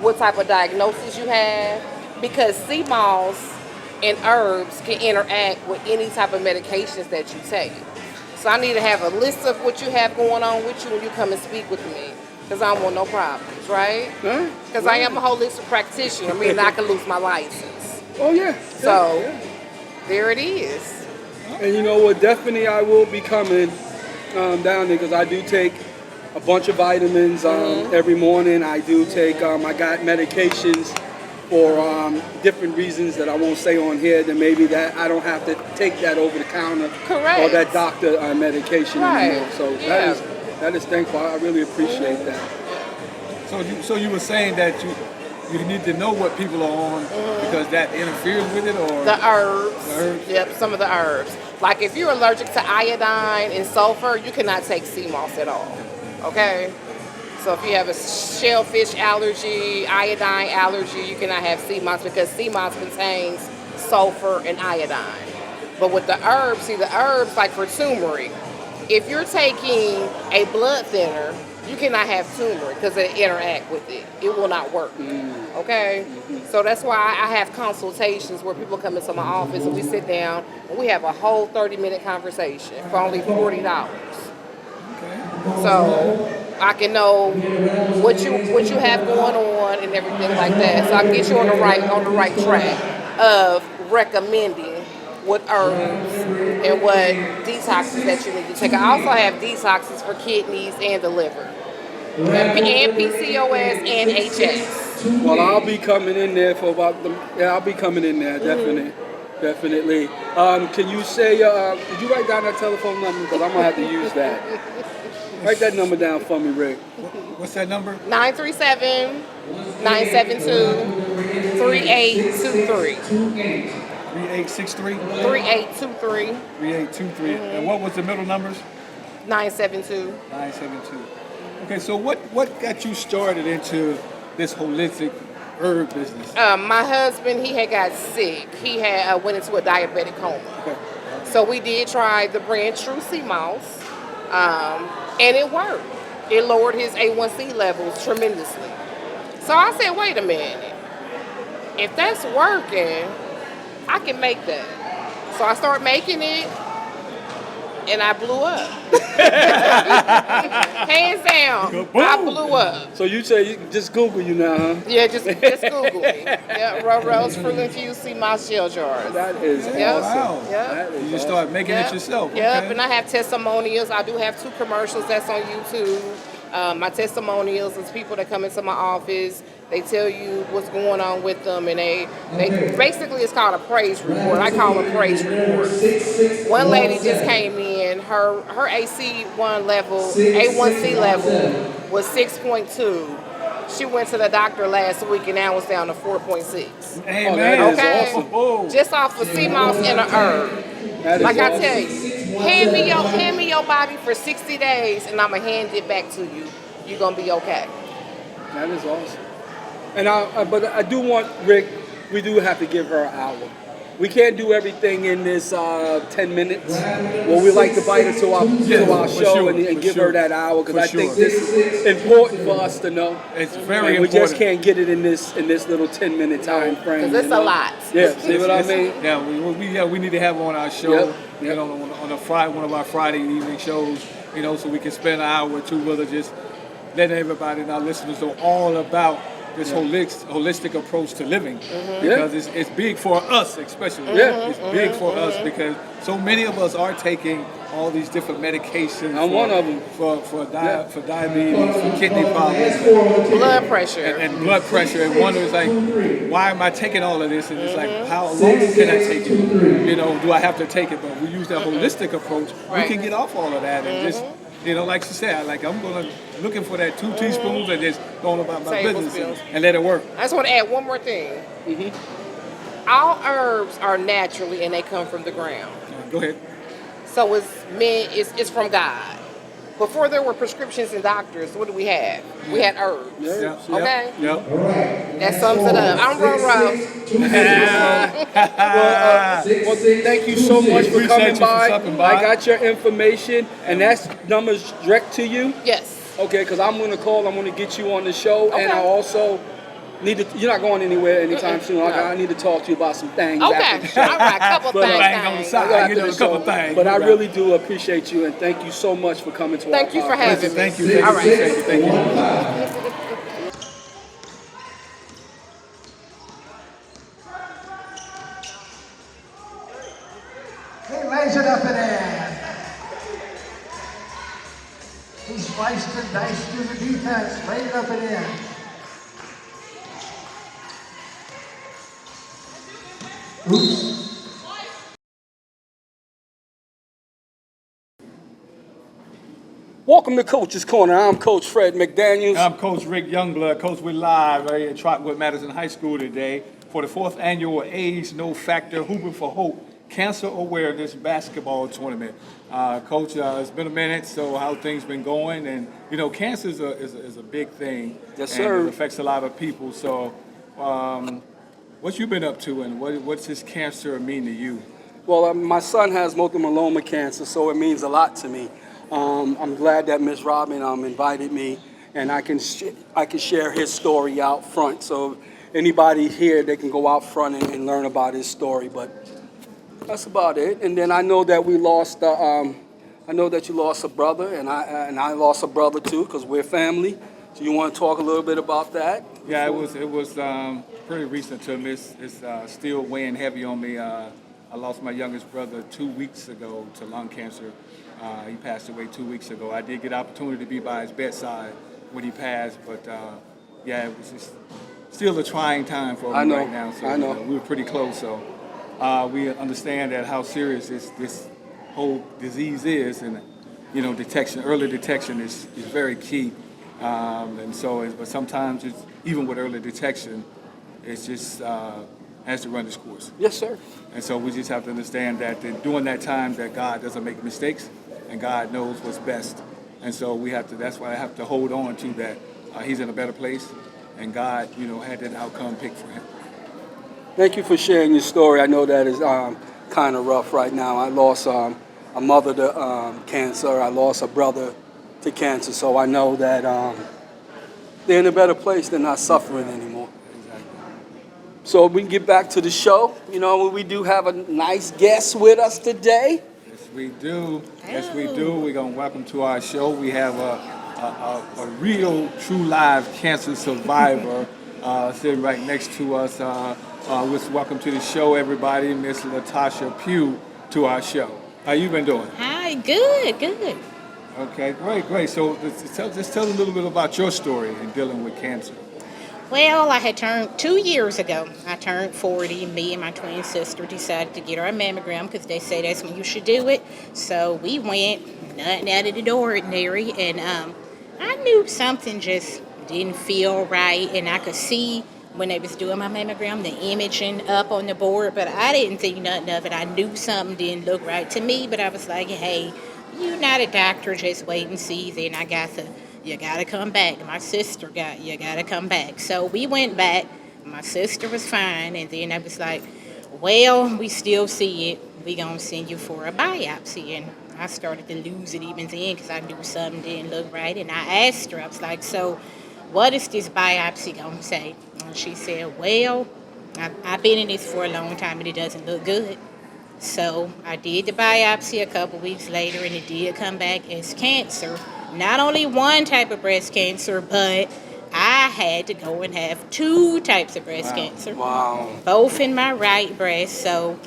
what type of diagnosis you have, because sea moss and herbs can interact with any type of medications that you take. So I need to have a list of what you have going on with you when you come and speak with me. Because I don't want no problems, right? Because I am a holistic practitioner, meaning I can lose my license. Oh, yeah. So, there it is. And you know what? Definitely I will be coming down there because I do take a bunch of vitamins every morning. I do take, I got medications for different reasons that I won't say on here, then maybe that I don't have to take that over the counter. Correct. Or that doctor medication anymore. Right. So Yeah. that is thankful. I really appreciate that. So you were saying that you need to know what people are on because that interferes with it, or The herbs. The herbs? Yep, some of the herbs. Like if you're allergic to iodine and sulfur, you cannot take sea moss at all. Okay? So if you have a shellfish allergy, iodine allergy, you cannot have sea moss because sea moss contains sulfur and iodine. But with the herbs, see the herbs like for turmeric, if you're taking a blood thinner, you cannot have turmeric because it interact with it. It will not work. Okay? So that's why I have consultations where people come into my office and we sit down and we have a whole 30-minute conversation for only $40. So I can know what you have going on and everything like that. So I can get you on the right track of recommending what herbs and what detoxes that you need to take. I also have detoxes for kidneys and the liver, and PCOS and HS. Well, I'll be coming in there for I'll be coming in there, definitely. Can you say, did you write down that telephone number? Because I'm going to have to use that. Write that number down for me, Rick. what's that number? 937-972-3823. 3863? 3823. 3823. And what was the middle numbers? 972. 972. Okay, so what got you started into this holistic herb business? My husband, he had got sick. He had went into a diabetic coma. Okay. So we did try the brand True Sea Moss, and it worked. It lowered his A1C levels tremendously. So I said, wait a minute. If that's working, I can make that. So I started making it, and I blew up. Hands down, I blew up. So you say you just Google you now, huh? Yeah, just Google me. Yeah, Rose Fruit Infused Sea Moss Shell Jars. That is Yeah. awesome. Wow. Yeah. That is You just awesome. start making Yep. it yourself. Yep, Okay. and I have testimonials. I do have 2 commercials that's on YouTube. My testimonials is people that come into my office. They tell you what's going on with them, and they basically it's called a praise report. I call them praise reports. One lady just came in. Her AC1 level, A1C level was 6.2. She went to the doctor last week, and now it's down to 4.6. Hey, Oh, man. that is Okay. awesome. Whoa. Just off of sea moss and a herb. That is Like I awesome. tell you, hand me your body for 60 days, and I'ma hand it back to you. You're gonna be okay. That is awesome. And but I do want Rick. We do have to give her an hour. We can't do everything in this 10 minutes. Well, we like to bite into our for show sure, and for give sure. her that hour because For I think sure. this is important for us to know. It's very And we important. just can't get it in this little 10-minute time frame. Because it's a lot. Yeah, see what I mean? Yeah, we need to have her on our show. Yep, You yep. know, on a Friday, one of our Friday evening shows. You know, so we can spend an hour or two with her, just letting everybody and our listeners know all about this holistic approach to living, because it's big for us, especially. Yeah. It's big for us because so many of us are taking all these different medications. I'm one of them. For diabetes, for kidney problems, Blood pressure. and blood pressure, and wonders like, why am I taking all of this? And it's like, how long can I take it? You know, do I have to take it? But we use that holistic approach. Right. We can get off all of that and just, you know, like she said, like I'm looking for that 2 teaspoons and just going about my business Tablespoons. and let it work. I just want to add one more thing. All herbs are naturally, and they come from the ground. Go ahead. So it's from God. Before there were prescriptions and doctors, what do we have? We had herbs. Yep. Okay? Yep. That sums it up. I'm Rose. Well, thank you so much for Appreciate coming you for by. stopping by. I got your information, and that's numbers direct to you. Yes. Okay, because I'm going to call. I'm going to get you on the show, and I Okay. also need to. You're not going anywhere anytime soon. No. I need to talk to you about some things. Okay. after the show. All right. Couple But, things. Bang on the side. After You know, the a couple show. things. But I Right. really do appreciate you, and thank you so much for coming to Thank our you for podcast. having me. Thank you. All right. Thank you. He lays it up and in. He sliced and diced through the defense, laid it up and in. Oops. Welcome to Coach's Corner. I'm Coach Fred McDaniels. I'm Coach Rick Youngblood. Coach, we're live right here at Trotwood Madison High School today for the 4th annual AIDS No Factor Hooping for Hope Cancer Awareness Basketball Tournament. Coach, it's been a minute, so how things been going? And you know, cancer is a big thing. Yes, and sir. it affects a lot of people. So, what you been up to, and what's this cancer mean to you? Well, my son has multiple myeloma cancer, so it means a lot to me. I'm glad that Ms. Robin invited me, and I can share his story out front. So anybody here, they can go out front and learn about his story. But that's about it. And then I know that we lost. I know that you lost a brother, and I lost a brother too, because we're family. So you want to talk a little bit about that? Yeah, it was pretty recent to me. It's still weighing heavy on me. I lost my youngest brother 2 weeks ago to lung cancer. He passed away 2 weeks ago. I did get an opportunity to be by his bedside when he passed, but yeah, it was just still a trying time for me right now. So I know. We were pretty close. So we understand that how serious this whole disease is, and you know, early detection is very key. And so, but sometimes even with early detection, it's just has to run its course. Yes, sir. And so we just have to understand that during that time that God doesn't make mistakes, and God knows what's best. And so that's why I have to hold on to that. He's in a better place, and God, had that outcome picked for him. Thank you for sharing your story. I know that is kind of rough right now. I lost a mother to cancer. I lost a brother to cancer. So I know that they're in a better place. They're not suffering anymore. So we can get back to the show. We do have a nice guest with us today. Yes, we do. Yes, we do. We're going to welcome to our show. We have a real, true live cancer survivor sitting right next to us. Let's welcome to the show, everybody, Miss Latasha Pugh, to our show. How you been doing? Hi, good. Okay, great. So just tell a little bit about your story in dealing with cancer. Well, I had turned 2 years ago. I turned 40. Me and my twin sister decided to get our mammogram because they say that's when you should do it. So we went, nothing out of the ordinary, and I knew something just didn't feel right, and I could see when they was doing my mammogram, the imaging up on the board, but I didn't think nothing of it. I knew something didn't look right to me, but I was like, hey, you're not a doctor, just wait and see. Then you gotta come back. My sister you gotta come back. So we went back. My sister was fine, and then I was like, well, we still see it. We gonna send you for a biopsy. And I started to lose it even then because I knew something didn't look right. And I asked her, I was like, so what is this biopsy gonna say? And she said, well, I've been in this for a long time and it doesn't look good. So I did the biopsy a couple weeks later, and it did come back as cancer. Not only one type of breast cancer, but I had to go and have 2 types of breast cancer. Wow. Both in my right breast. So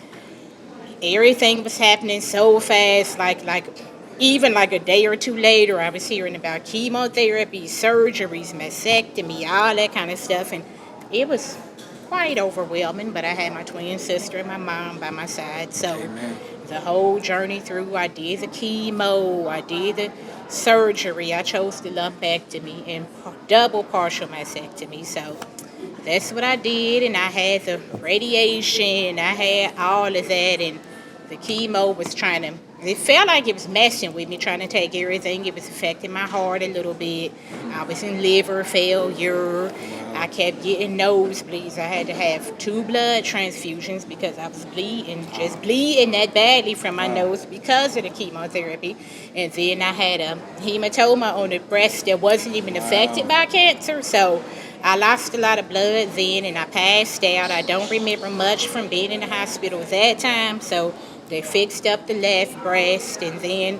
everything was happening so fast, like even like a day or 2 later, I was hearing about chemotherapy, surgeries, mastectomy, all that kind of stuff. And it was quite overwhelming, but I had my twin sister and my mom by my side. So the whole journey through, I did the chemo, I did the surgery, I chose the lumpectomy and double partial mastectomy. So that's what I did, and I had the radiation, I had all of that, and the chemo was it felt like it was messing with me, trying to take everything. It was affecting my heart a little bit. I was in liver failure. I kept getting nosebleeds. I had to have 2 blood transfusions because I was just bleeding that badly from my nose because of the chemotherapy. And then I had a hematoma on the breast that wasn't even affected by cancer. So I lost a lot of blood then, and I passed out. I don't remember much from being in the hospital at that time. So they fixed up the left breast, and then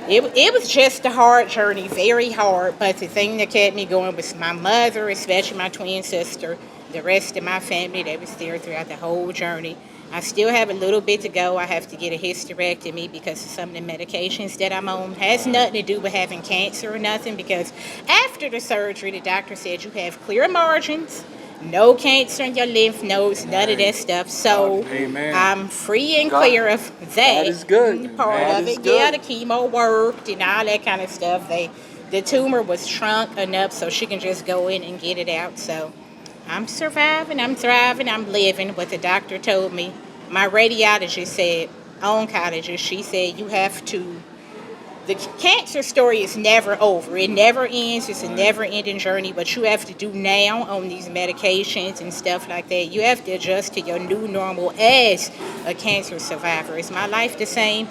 it was just a hard journey, very hard. But the thing that kept me going was my mother, especially my twin sister. The rest of my family, they was there throughout the whole journey. I still have a little bit to go. I have to get a hysterectomy because of some of the medications that I'm on. Has nothing to do with having cancer or nothing, because after the surgery, the doctor said you have clear margins, no cancer in your lymph nodes, none of that stuff. So I'm free and clear of that. That is good. Part That of is it. good. Yeah, the chemo worked and all that kind of stuff. The tumor was shrunk enough so she can just go in and get it out. So I'm surviving, I'm thriving, I'm living. What the doctor told me, my radiologist said, oncologist, she said, you have to, the cancer story is never over. It never ends. It's a never-ending journey. What you have to do now on these medications and stuff like that, you have to adjust to your new normal as a cancer survivor. Is my life the same?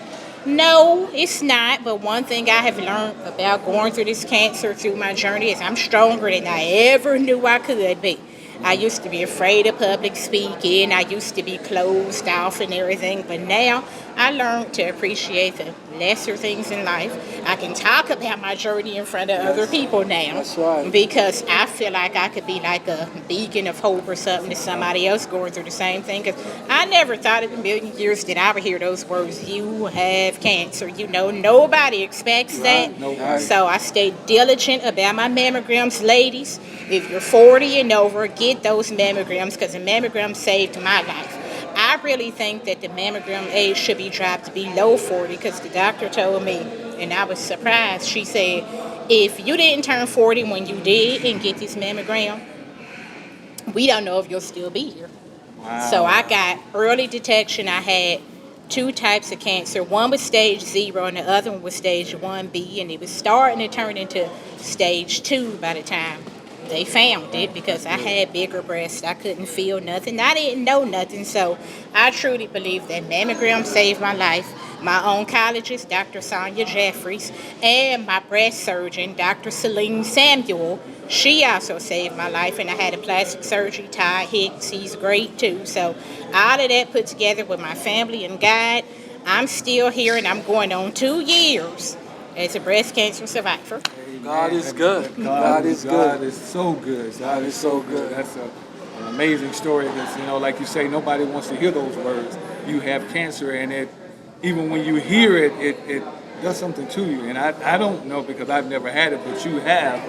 No, it's not. But one thing I have learned about going through this cancer through my journey is I'm stronger than I ever knew I could be. I used to be afraid of public speaking. I used to be closed off and everything. But now I learned to appreciate the lesser things in life. I can talk about my journey in front of other people now. That's right. Because I feel like I could be like a beacon of hope or something to somebody else going through the same thing. Because I never thought in a million years that I would hear those words, you have cancer. You know, nobody expects that. Nobody. So I stay diligent about my mammograms. Ladies, if you're 40 and over, get those mammograms, because a mammogram saved my life. I really think that the mammogram age should be dropped below 40, because the doctor told me, and I was surprised, she said, if you didn't turn 40 when you did and get this mammogram, we don't know if you'll still be here. Wow. So I got early detection. I had 2 types of cancer. One was stage 0 and the other one was stage 1B, and it was starting to turn into stage 2 by the time they found it because I had bigger breasts. I couldn't feel nothing. I didn't know nothing. So I truly believe that mammogram saved my life. My oncologist, Dr. Sonia Jeffries, and my breast surgeon, Dr. Celine Samuel, she also saved my life. And I had a plastic surgery, Ty Hicks. He's great too. So all of that put together with my family and God, I'm still here and I'm going on 2 years as a breast cancer survivor. God is good. God is God good. is so good. God is so good. That's an amazing story because, like you say, nobody wants to hear those words. You have cancer, and it, even when you hear it, it does something to you. And I don't know because I've never had it, but you have.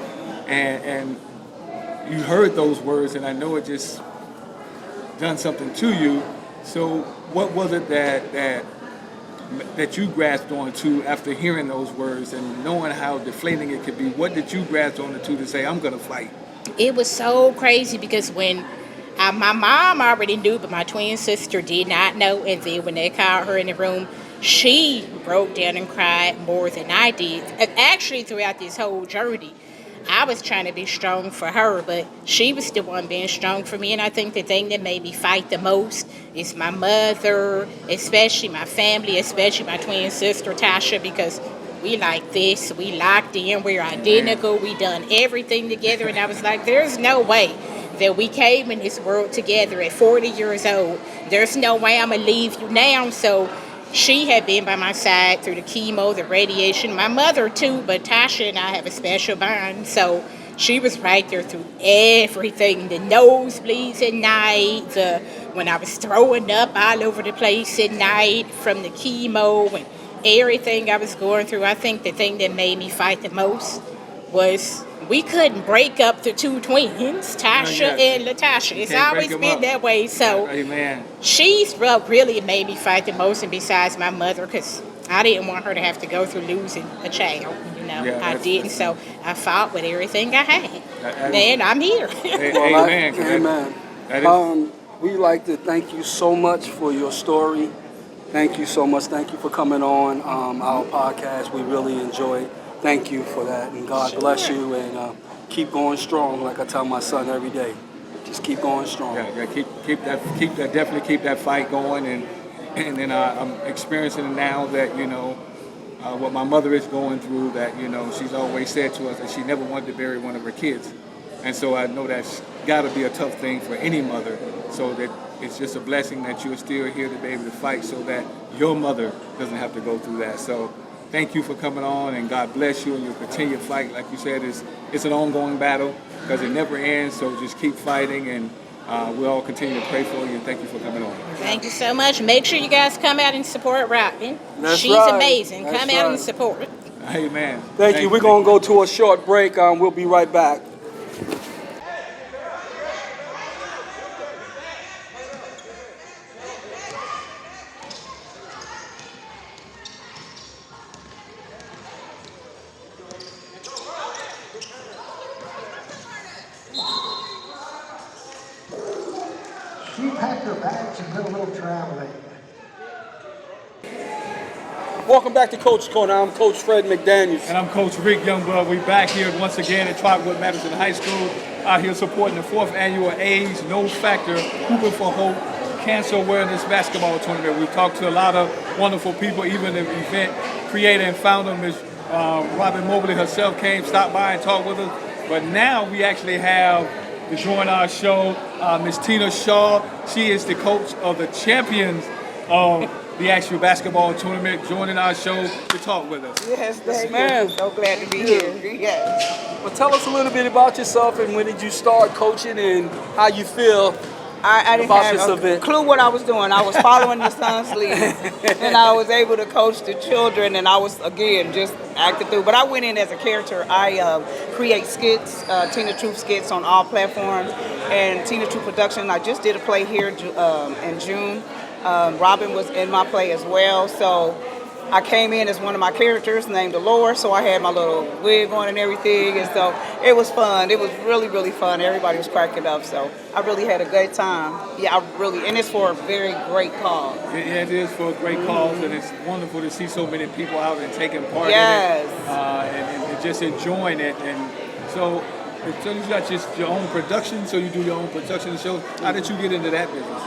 And you heard those words, and I know it just done something to you. So what was it that you grasped onto after hearing those words and knowing how deflating it could be? What did you grasp onto to say, I'm going to fight? It was so crazy because when my mom already knew, but my twin sister did not know. And then when they called her in the room, she broke down and cried more than I did. And actually, throughout this whole journey, I was trying to be strong for her, but she was the one being strong for me. And I think the thing that made me fight the most is my mother, especially my family, especially my twin sister, Tasha, because we like this. We locked in. We're identical. We done everything together. And I was like, there's no way that we came in this world together at 40 years old. There's no way I'm going to leave you now. So she had been by my side through the chemo, the radiation. My mother, too, but Tasha and I have a special bond. So she was right there through everything. The nosebleeds at night, when I was throwing up all over the place at night from the chemo and everything I was going through. I think the thing that made me fight the most was we couldn't break up the two twins, Tasha and Latasha. It's always been that way. So Amen. She's really made me fight the most, and besides my mother, because I didn't want her to have to go through losing a child. I didn't. So I fought with everything I had. And I'm here. Amen. Amen. We'd like to thank you so much for your story. Thank you so much. Thank you for coming on our podcast. We really enjoy it. Thank you for that, and God bless you, and keep going strong. Like I tell my son every day, just keep going strong. Yeah, definitely keep that fight going, and then I'm experiencing it now that what my mother is going through. That she's always said to us that she never wanted to bury one of her kids, and so I know that's got to be a tough thing for any mother. So that it's just a blessing that you're still here to be able to fight, so that your mother doesn't have to go through that. So. Thank you for coming on, and God bless you, and you'll continue to fight. Like you said, it's an ongoing battle because it never ends, so just keep fighting, and we'll all continue to pray for you, and thank you for coming on. Thank you so much. Make sure you guys come out and support Robin. She's amazing. Come out and support her. Amen. Thank you. We're going to go to a short break. We'll be right back. She packed her bags and did a little traveling. Welcome back to Coach Corner. I'm Coach Fred McDaniels. And I'm Coach Rick Youngblood. We're back here once again at Trotwood Madison High School, out here supporting the 4th annual AIDS No Factor Hooping for Hope Cancer Awareness Basketball Tournament. We talked to a lot of wonderful people, even the event creator and founder, Ms. Robin Mobley herself stopped by and talked with us. But now we actually have to join our show, Ms. Tina Shaw. She is the coach of the champions of the actual basketball tournament, joining our show to talk with us. Yes, thank ma'am. you. So glad to be here. Yes. Well, tell us a little bit about yourself, and when did you start coaching, and how you feel I didn't about have this a event? clue what I was doing. I was following the son's lead, and I was able to coach the children, and I was, again, just acting through. But I went in as a character. I create skits, Tina Truth skits on all platforms, and Tina Truth Production. I just did a play here in June. Robin was in my play as well, so I came in as one of my characters named Dolores, so I had my little wig on and everything, and so it was fun. It was really, really fun. Everybody was cracking up, so I really had a good time. Yeah, and it's for a very great cause. Yeah, it is for a great cause, and it's wonderful to see so many people out and taking part Yes. in it, and just enjoying it. And so So you got just your own production, so you do your own production of shows. How did you get into that business?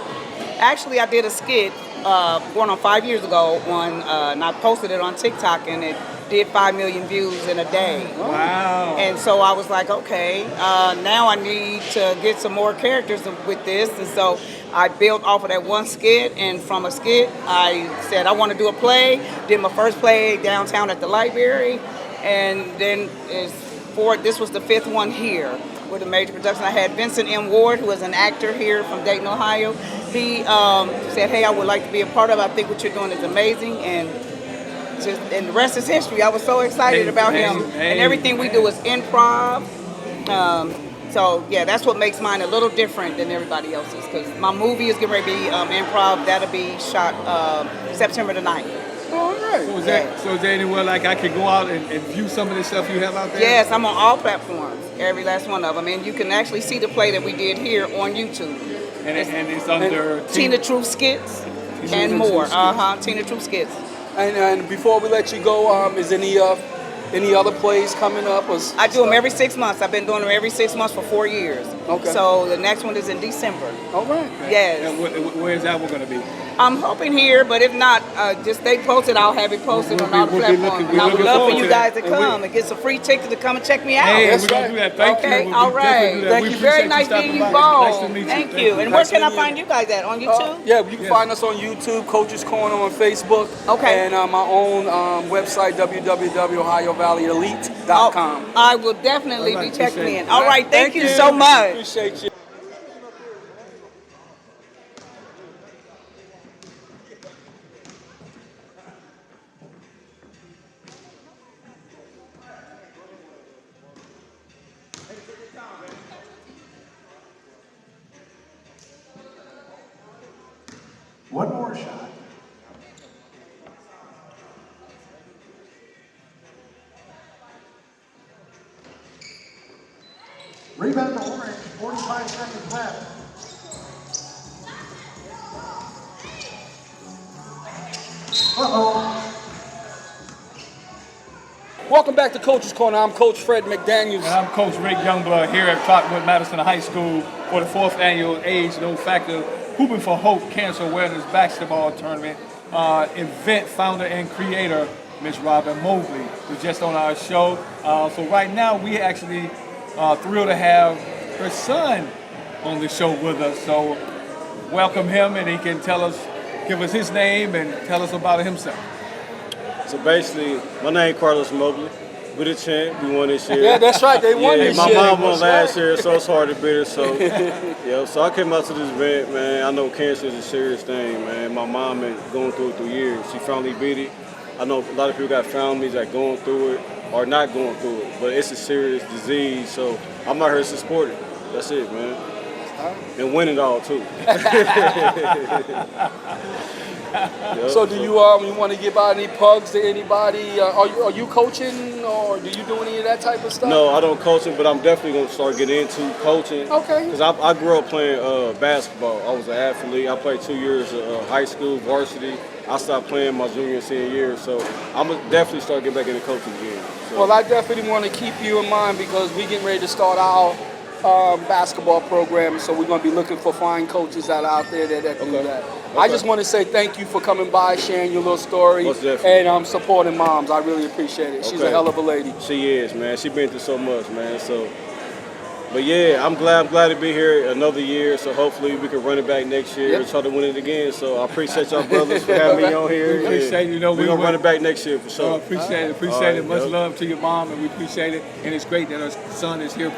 Actually, I did a skit going on 5 years ago and I posted it on TikTok, and it did 5 million views in a day. Wow. And so I was like, okay, now I need to get some more characters with this. And so I built off of that one skit, and from a skit, I said I want to do a play. Did my first play downtown at the library, and then this was the 5th one here with a major production. I had Vincent M. Ward, who is an actor here from Dayton, Ohio. He said, hey, I would like to be a part of it. I think what you're doing is amazing. And the rest is history. I was so excited about him. And everything we do is improv. So, yeah, that's what makes mine a little different than everybody else's, because my movie is getting ready to be improv. That'll be shot September the 9th. All right. So is there anywhere like I could go out and view some of the stuff you have out there? Yes, I'm on all platforms, every last one of them. And you can actually see the play that we did here on YouTube. And it's under Tina Truth Skits and more. Tina Truth Skits. And before we let you go, is any other plays coming up? I do them every 6 months. I've been doing them every 6 months for 4 years. Okay. So the next one is in December. All right. Yes. And where is that one going to be? I'm hoping here, but if not, just stay posted. I'll have it posted on all the platforms. And I would love for you guys to come and get some free tickets to come and check me out. Hey, we're going to do that. Thank you. Okay, all right. Thank you. Very nice meeting you both. Nice to meet you. Thank you. And where can I find you guys at? On YouTube? Yeah, you can find us on YouTube, Coach's Corner on Facebook. Okay. And my own website, www.ohiovalleyelite.com. I will definitely be checking in. All right. Thank you so much. Appreciate you. One more shot. Rebound to Orange, 45 seconds left. Uh-oh. Welcome back to Coach's Corner. I'm Coach Fred McDaniels. And I'm Coach Rick Youngblood here at Trotwood Madison High School for the 4th annual Age No Factor Hooping for Hope Cancer Awareness Basketball Tournament. Event founder and creator, Ms. Robin Mobley, who's just on our show. So right now we actually thrilled to have her son on the show with us. So welcome him, and he can give us his name and tell us about himself. So basically, my name is Carlos Mobley. We the champ. We won this year. Yeah, that's right. They won this year. My mom won That's last right. year, so it's hard to beat her. So, so I came out to this event, man. I know cancer is a serious thing, man. My mom been going through it for years. She finally beat it. I know a lot of people got families that going through it or not going through it, but it's a serious disease. So I'm out here to support it. That's it, man. And win it all too. So do you want to give out any plugs to anybody? Are you coaching, or do you do any of that type of stuff? No, I don't coaching, but I'm definitely going to start getting into coaching. Okay. Because I grew up playing basketball. I was an athlete. I played 2 years of high school, varsity. I stopped playing my junior and senior year, so I'm going to definitely start getting back into coaching again. So. Well, I definitely want to keep you in mind because we're getting ready to start our basketball program, so we're going to be looking for fine coaches that are out there that do that. Okay. I just want to say thank you for coming by, sharing your little story, and supporting moms. I really appreciate it. She's a hell of a lady. She is, man. She's been through so much, man. So, but yeah, I'm glad to be here another year. So hopefully we can run it back next year and try to win it again. So I appreciate y'all brothers for having me on here. We appreciate it. We're gonna run it back next year for sure. Appreciate it. Much love to your mom, and we appreciate it. And it's great that her son is here,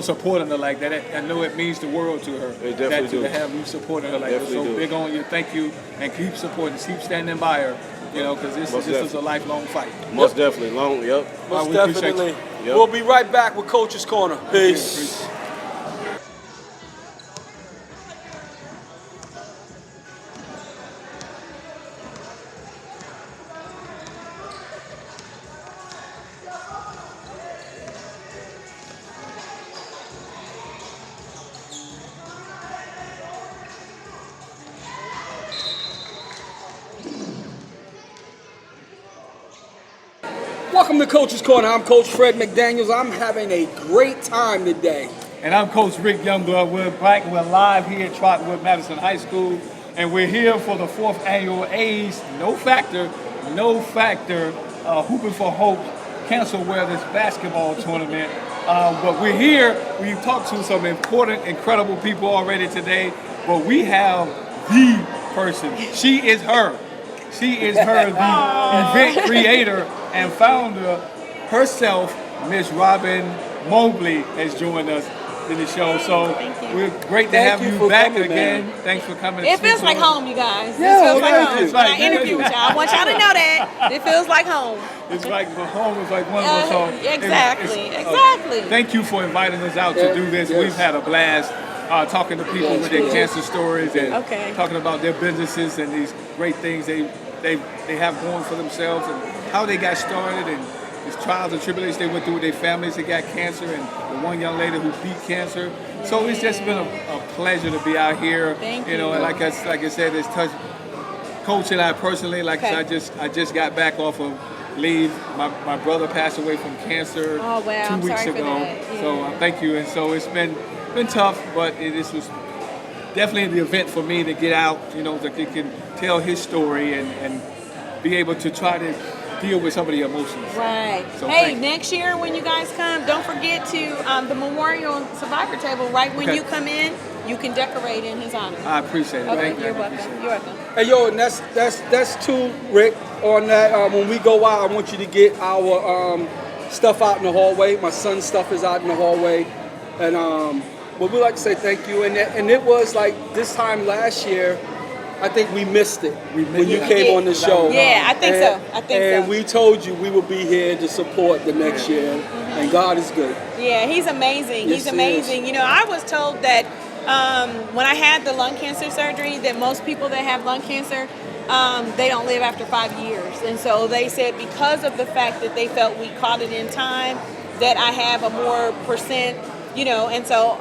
supporting her like that. I know it means the world to her. It definitely to have you supporting her like that. So big on you. Thank you, and keep supporting, keep standing by her. Because this is a lifelong fight. Most definitely, Most definitely. We'll be right back with Coach's Corner. Peace. Welcome to Coach's Corner. I'm Coach Fred McDaniels. I'm having a great time today. And I'm Coach Rick Youngblood. We're back. We're live here at Trotwood Madison High School, and we're here for the 4th annual A's No Factor Hooping for Hope Cancer Awareness Basketball Tournament. But we're here. We've talked to some important, incredible people already today, but we have the person. She is her, the event creator and founder herself. Miss Robin Mobley has joined us in the show. So we're great to have you back again. Thanks for coming. It feels like home, you guys. Yeah, It feels like home. it's When like- I interview with y'all, I want y'all to know that. It feels like home. It's like the home is like one of us. So Exactly. Thank you for inviting us out to do this. Yes. We've had a blast talking to people with their cancer stories and talking about their businesses and these great things they have going for themselves and how they got started and these trials and tribulations they went through with their families that got cancer and the one young lady who beat cancer. So it's just been a pleasure to be out here. Thank you know, and like I said, it's touched Coach and I personally. Like I said, I just got back off of leave. My brother passed away from cancer 2 weeks I'm sorry ago. for that. Yeah. So thank you. And so it's been tough, but this was definitely the event for me to get out. You know, that he can tell his story and be able to try to deal with some of the emotions. Right. So Hey, thank you. next year when you guys come, don't forget to the Memorial Survivor Table. Right when Okay. you come in, you can decorate in his honor. I appreciate it. Okay, Thank you. you're welcome. You're welcome. Hey, yo, and that's too, Rick, on that. When we go out, I want you to get our stuff out in the hallway. My son's stuff is out in the hallway. And but we'd like to say thank you. And it was like this time last year, I think we missed it when you came on the show. Yeah, I think so. And we told you we would be here to support the next year. And God is good. Yeah, he's amazing. Yes, He's he amazing. is. You know, I was told that when I had the lung cancer surgery, that most people that have lung cancer, they don't live after 5 years. And so they said because of the fact that they felt we caught it in time, that I have a more percent, you know. And so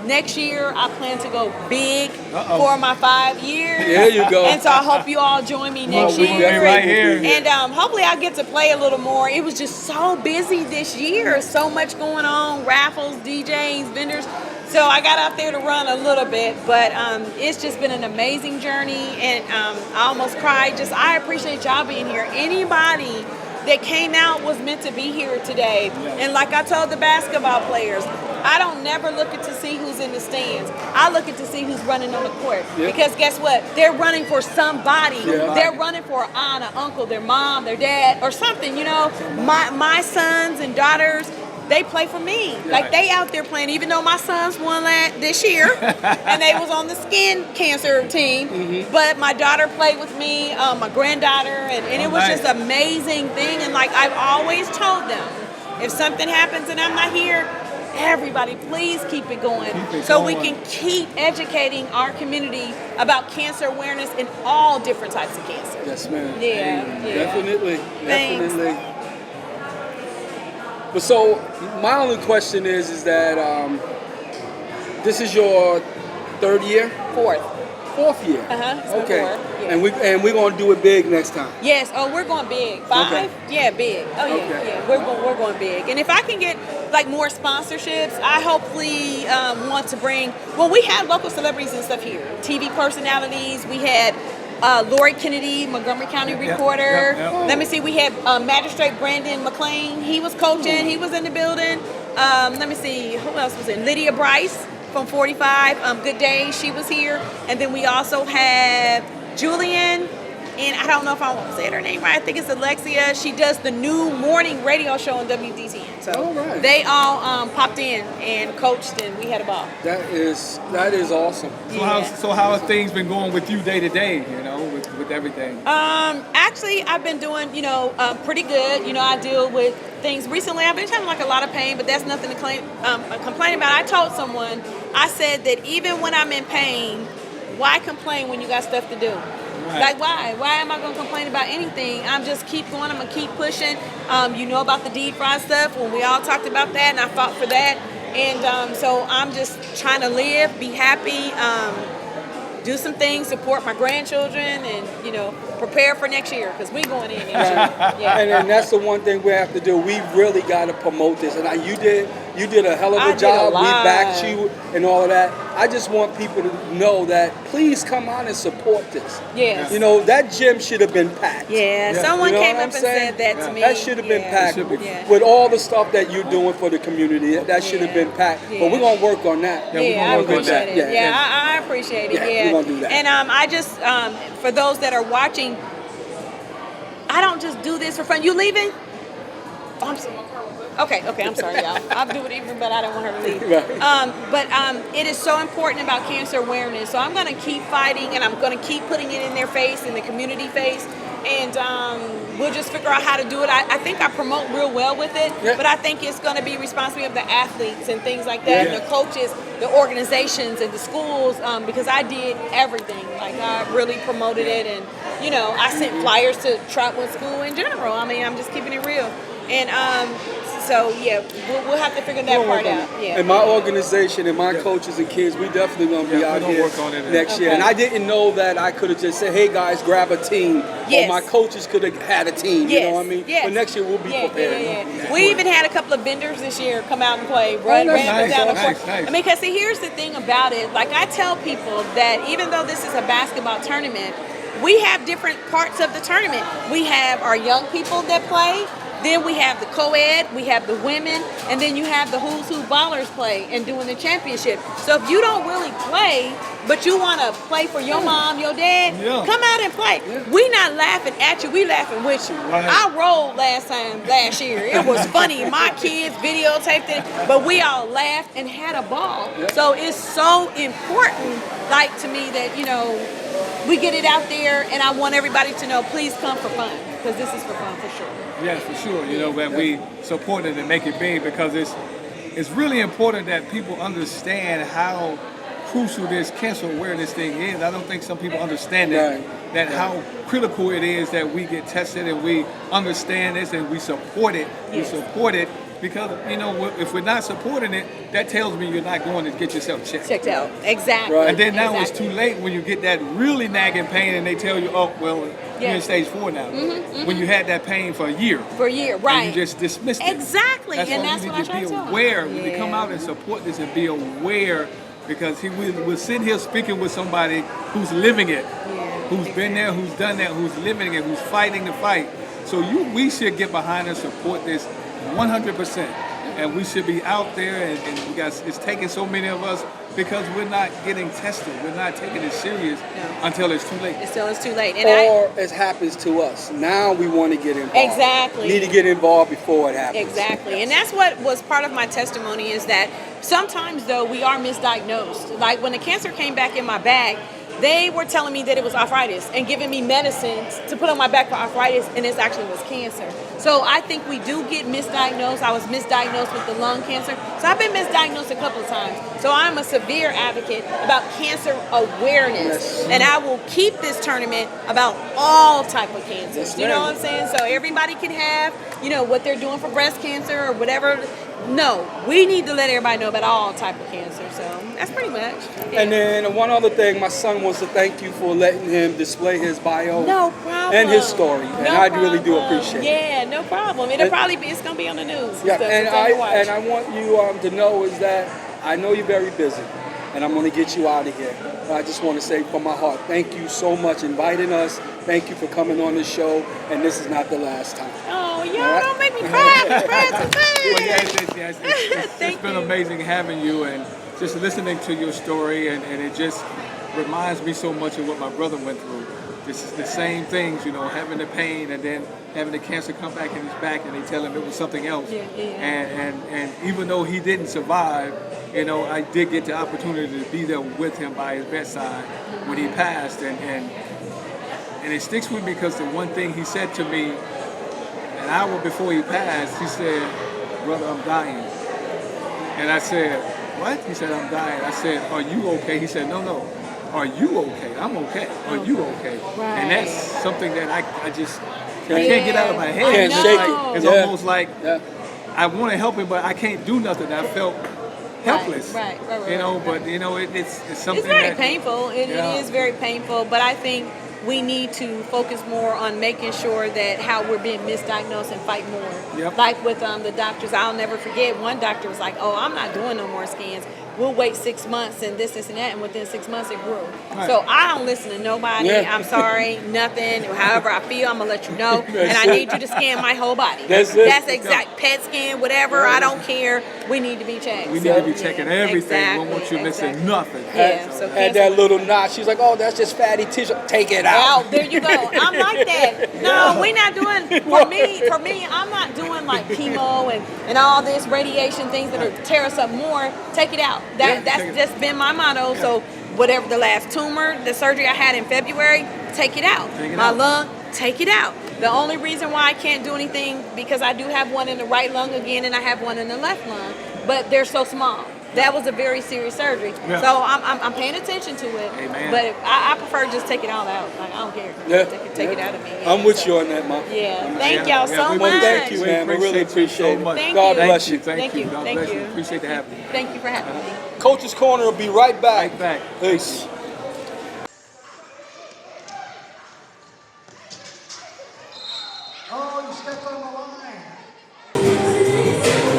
next year I plan to go big for my 5 years. There you go. And so I hope you all join me next we year. right here. And hopefully I'll get to play a little more. It was just so busy this year. So much going on, raffles, DJs, vendors. So I got out there to run a little bit, but it's just been an amazing journey, and I almost cried. I appreciate y'all being here. Anybody that came out was meant to be here today. And like I told the basketball players, I don't never look at to see who's in the stands. I look at to see who's running on the court. Yeah. Because guess what? They're running for somebody. Yeah. They're running for an aunt, an uncle, their mom, their dad, or something, you know. My sons and daughters, they play for me. Like they out there playing, even though my sons won this year and they was on the skin cancer team. But my daughter played with me, my granddaughter, and it was just an amazing thing. And like I've always told them, if something happens and I'm not here, everybody please keep it going so we can keep educating our community about cancer awareness in all different types of cancer. Yes, ma'am. Yeah. Definitely. Thanks. Definitely. But so my only question is that this is your 3rd year? 4th year. It's Okay. my 4th, yeah. And we're gonna do it big next time. Yes. Oh, we're going big. 5? Okay. Yeah, big. Oh yeah, Okay. yeah. We're going big. And if I can get like more sponsorships, I hopefully want to bring. Well, we had local celebrities and stuff here. TV personalities. We had Lori Kennedy, Montgomery County reporter. Let me see. We had Magistrate Brandon McLean. He was coaching. He was in the building. Let me see. Who else was in? Lydia Bryce from 45. Good Day. She was here. And then we also had Julian. And I don't know if I want to say her name right. I think it's Alexia. She does the new morning radio show on WDTN. So they all popped in and coached, and we had a ball. That is awesome. So how have things been going with you day to day? You know, with everything. Actually, I've been doing pretty good. You know, I deal with things recently. I've been having like a lot of pain, but that's nothing to complain about. I told someone, I said that even when I'm in pain, why complain when you got stuff to do? Right. Like, why? Why am I going to complain about anything? I'm just keep going. I'm going to keep pushing. You know about the deep fried stuff when we all talked about that, and I fought for that. And so I'm just trying to live, be happy. do some things, support my grandchildren, and prepare for next year because we going in next year. Yeah. And that's the one thing we have to do. We really got to promote this. And you did a hell of I a did job. a lot. We backed you and all of that. I just want people to know that please come on and support this. Yes. That gym should have been packed. Yeah, someone You know came what up I'm and saying? said that to me. That should have been packed. Yeah. With all the stuff that you're doing for the community, that should have been packed. Yeah. But we're going to work on that. Yeah, I appreciate it. Yeah, I appreciate it. Yeah, Yeah, we're gonna do that. And I just, for those that are watching, I don't just do this for fun. You leaving? Oh, I'm sorry. Okay, I'm sorry, y'all. I'll do it even, but I don't want her to leave. Right. It is so important about cancer awareness. So I'm going to keep fighting, and I'm going to keep putting it in their face, in the community face, and we'll just figure out how to do it. I think I promote real well with it, but I think it's going to be responsibility of the athletes and things like that, and the coaches, the organizations, and the schools, because I did everything. Like, I really promoted it, and, I sent flyers to Trotwood School in general. I mean, I'm just keeping it real. And so, we'll have to figure that part out. Yeah. And my organization and my coaches and kids, we definitely going to be out here work on it next year. And I didn't know that I could have just said, hey, guys, grab a team. Yes. Or my coaches could have had a team. Yes. You know what I mean? Yes. But next year, we'll be prepared. We even had a couple of vendors this year come out and play, run nice. down the Nice, court. nice. I mean, because here's the thing about it. Like, I tell people that even though this is a basketball tournament, we have different parts of the tournament. We have our young people that play. Then we have the co-ed, we have the women, and then you have the who's who ballers play and doing the championship. So if you don't really play, but you want to play for your mom, your dad, come out and play. We not laughing at you, we laughing with you. Right. I rolled last year. It was funny. My kids videotaped it, but we all laughed and had a ball. So it's so important, like, to me that, we get it out there, and I want everybody to know, please come for fun, because this is for fun for sure. Yes, for sure. That we support it and make it big because it's really important that people understand how crucial this cancer awareness thing is. I don't think some people understand that how critical it is that we get tested and we understand this and we support it. Yes. We support it because, if we're not supporting it, that tells me you're not going to get yourself checked out. Exactly. And then now it's too late when you get that really nagging pain and they tell you, oh, well, you're in stage 4 now. When you had that pain for a year. Right. And you just dismissed it. Exactly. That's and why that's we what need I try to to be tell aware. them. We need to come out and support this and be aware because we're sitting here speaking with somebody who's living it, who's been there, who's done that, who's living it, who's fighting the fight. So we should get behind and support this 100%. And we should be out there, and we got, it's taking so many of us because we're not getting tested. We're not taking it serious until it's too late. Until it's too late. Or it happens to us. Now we want to get involved. Exactly. Need to get involved before it happens. Exactly. And that's what was part of my testimony is that sometimes, though, we are misdiagnosed. Like when the cancer came back in my back, they were telling me that it was arthritis and giving me medicines to put on my back for arthritis, and it actually was cancer. So I think we do get misdiagnosed. I was misdiagnosed with the lung cancer. So I've been misdiagnosed a couple of times. So I'm a severe advocate about cancer awareness. And I will keep this tournament about all type of cancers. You know what I'm saying? So everybody can have, what they're doing for breast cancer or whatever. No, we need to let everybody know about all type of cancer. So that's pretty much. Yeah. And then one other thing, my son wants to thank you for letting him display his bio. No problem. And his story. And I really do appreciate it. Yeah, no problem. It's going to be on the news. Yeah, and I want you to know is that I know you're very busy, and I'm going to get you out of here. But I just want to say from my heart, thank you so much inviting us. Thank you for coming on the show, and this is not the last time. Oh, y'all don't make me cry. It's been amazing having you and just listening to your story, and it just reminds me so much of what my brother went through. This is the same things, having the pain and then having the cancer come back in his back and they tell him it was something else. And even though he didn't survive, I did get the opportunity to be there with him by his bedside when he passed. And it sticks with me because the one thing he said to me an hour before he passed, he said, "Brother, I'm dying." And I said, "What?" He said, "I'm dying." I said, "Are you okay?" He said, "No. Are you okay?" "I'm okay." "Are you okay?" Right. And that's something that I can't get out of my head. Can't shake it. It's almost like I want to help him, but I can't do nothing. I felt helpless. Right. You know, right. but you know, it's something It's very that painful. Yeah. It is very painful, but I think we need to focus more on making sure that how we're being misdiagnosed and fight more. Yep. Like with the doctors, I'll never forget. One doctor was like, "Oh, I'm not doing no more scans. We'll wait 6 months and this and that." And within 6 months, it grew. Right. So I don't listen to nobody. Yeah. I'm sorry, nothing. However I feel, I'm gonna let you know, and I need you to scan my whole body. That's it. That's exact PET scan, whatever. I don't care. We need to be checked. we need to be checking everything. We don't want you Exactly. missing nothing. Yeah. So Had that little knot. She's like, "Oh, that's just fatty tissue. Take it out." Out. There you go. I'm like that. No, we're not doing for me, I'm not doing like chemo and all this radiation things that'll tear us up more. Take it out. That's just been my motto. So whatever the last tumor, the surgery I had in February, take it out. Take it my out. lung, take it out. The only reason why I can't do anything because I do have one in the right lung again and I have one in the left lung, but they're so small. That was a very serious surgery. Yeah. So I'm paying attention to it. Amen. But I prefer just take it all out. Like I don't care. Yeah. Take it out of me. I'm with you on that, Mom. Yeah. Thank Yeah. y'all so we- much. Well, thank you, We man. We really appreciate it. much. Thank God you. bless you. Thank you. God Thank bless you. you. Appreciate the having you. Thank you for having me. Coach's Corner will be right back. Right back. Peace. Oh, you stepped on the line.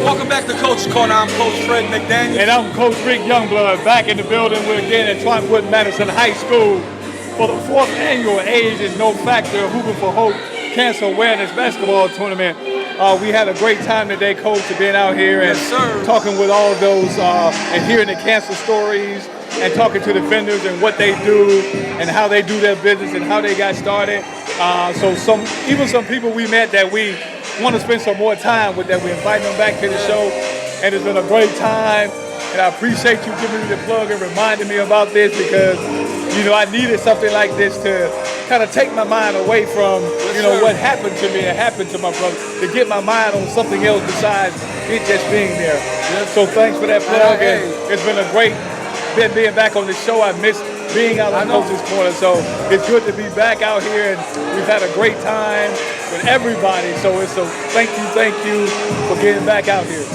Welcome back to Coach's Corner. I'm Coach Fred McDaniel. And I'm Coach Rick Youngblood, back in the building. We're again at Trotwood Madison High School for the 4th annual Age is No Factor Hooping for Hope Cancer Awareness Basketball Tournament. We had a great time today, Coach, to being out here and Yes, sir. talking with all of those and hearing the cancer stories and talking to the vendors and what they do and how they do their business and how they got started. So even some people we met that we want to spend some more time with, that we invite them back to the show. And it's been a great time. And I appreciate you giving me the plug and reminding me about this because, you know, I needed something like this to kind of take my mind away from, you know, what happened to me and happened to my brother, to get my mind on something else besides it just being there. So thanks for that plug. And it's been a great being back on the show. I missed being out on Coach's Corner. So it's good to be back out here, and we've had a great time with everybody. So it's a thank you for getting back out here.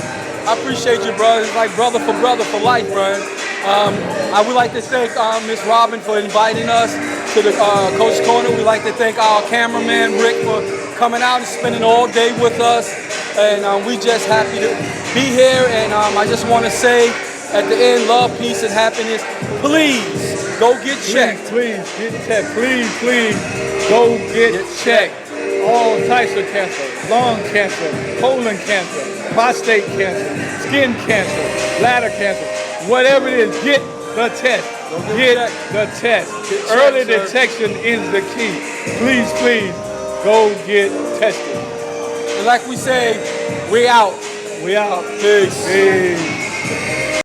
I appreciate you, brother. It's like brother for life, bro. I would like to thank Miss Robin for inviting us to the Coach's Corner. We'd like to thank our cameraman, Rick, for coming out and spending all day with us. And we just happy to be here. And I just want to say at the end, love, peace, and happiness. Please go get checked. Please get checked. Please go get checked. All types of cancer, lung cancer, colon cancer, prostate cancer, skin cancer, bladder cancer, whatever it is, get the test. Get the test. Early detection is the key. Please go get tested. And like we say, we out. We out. Peace. Peace.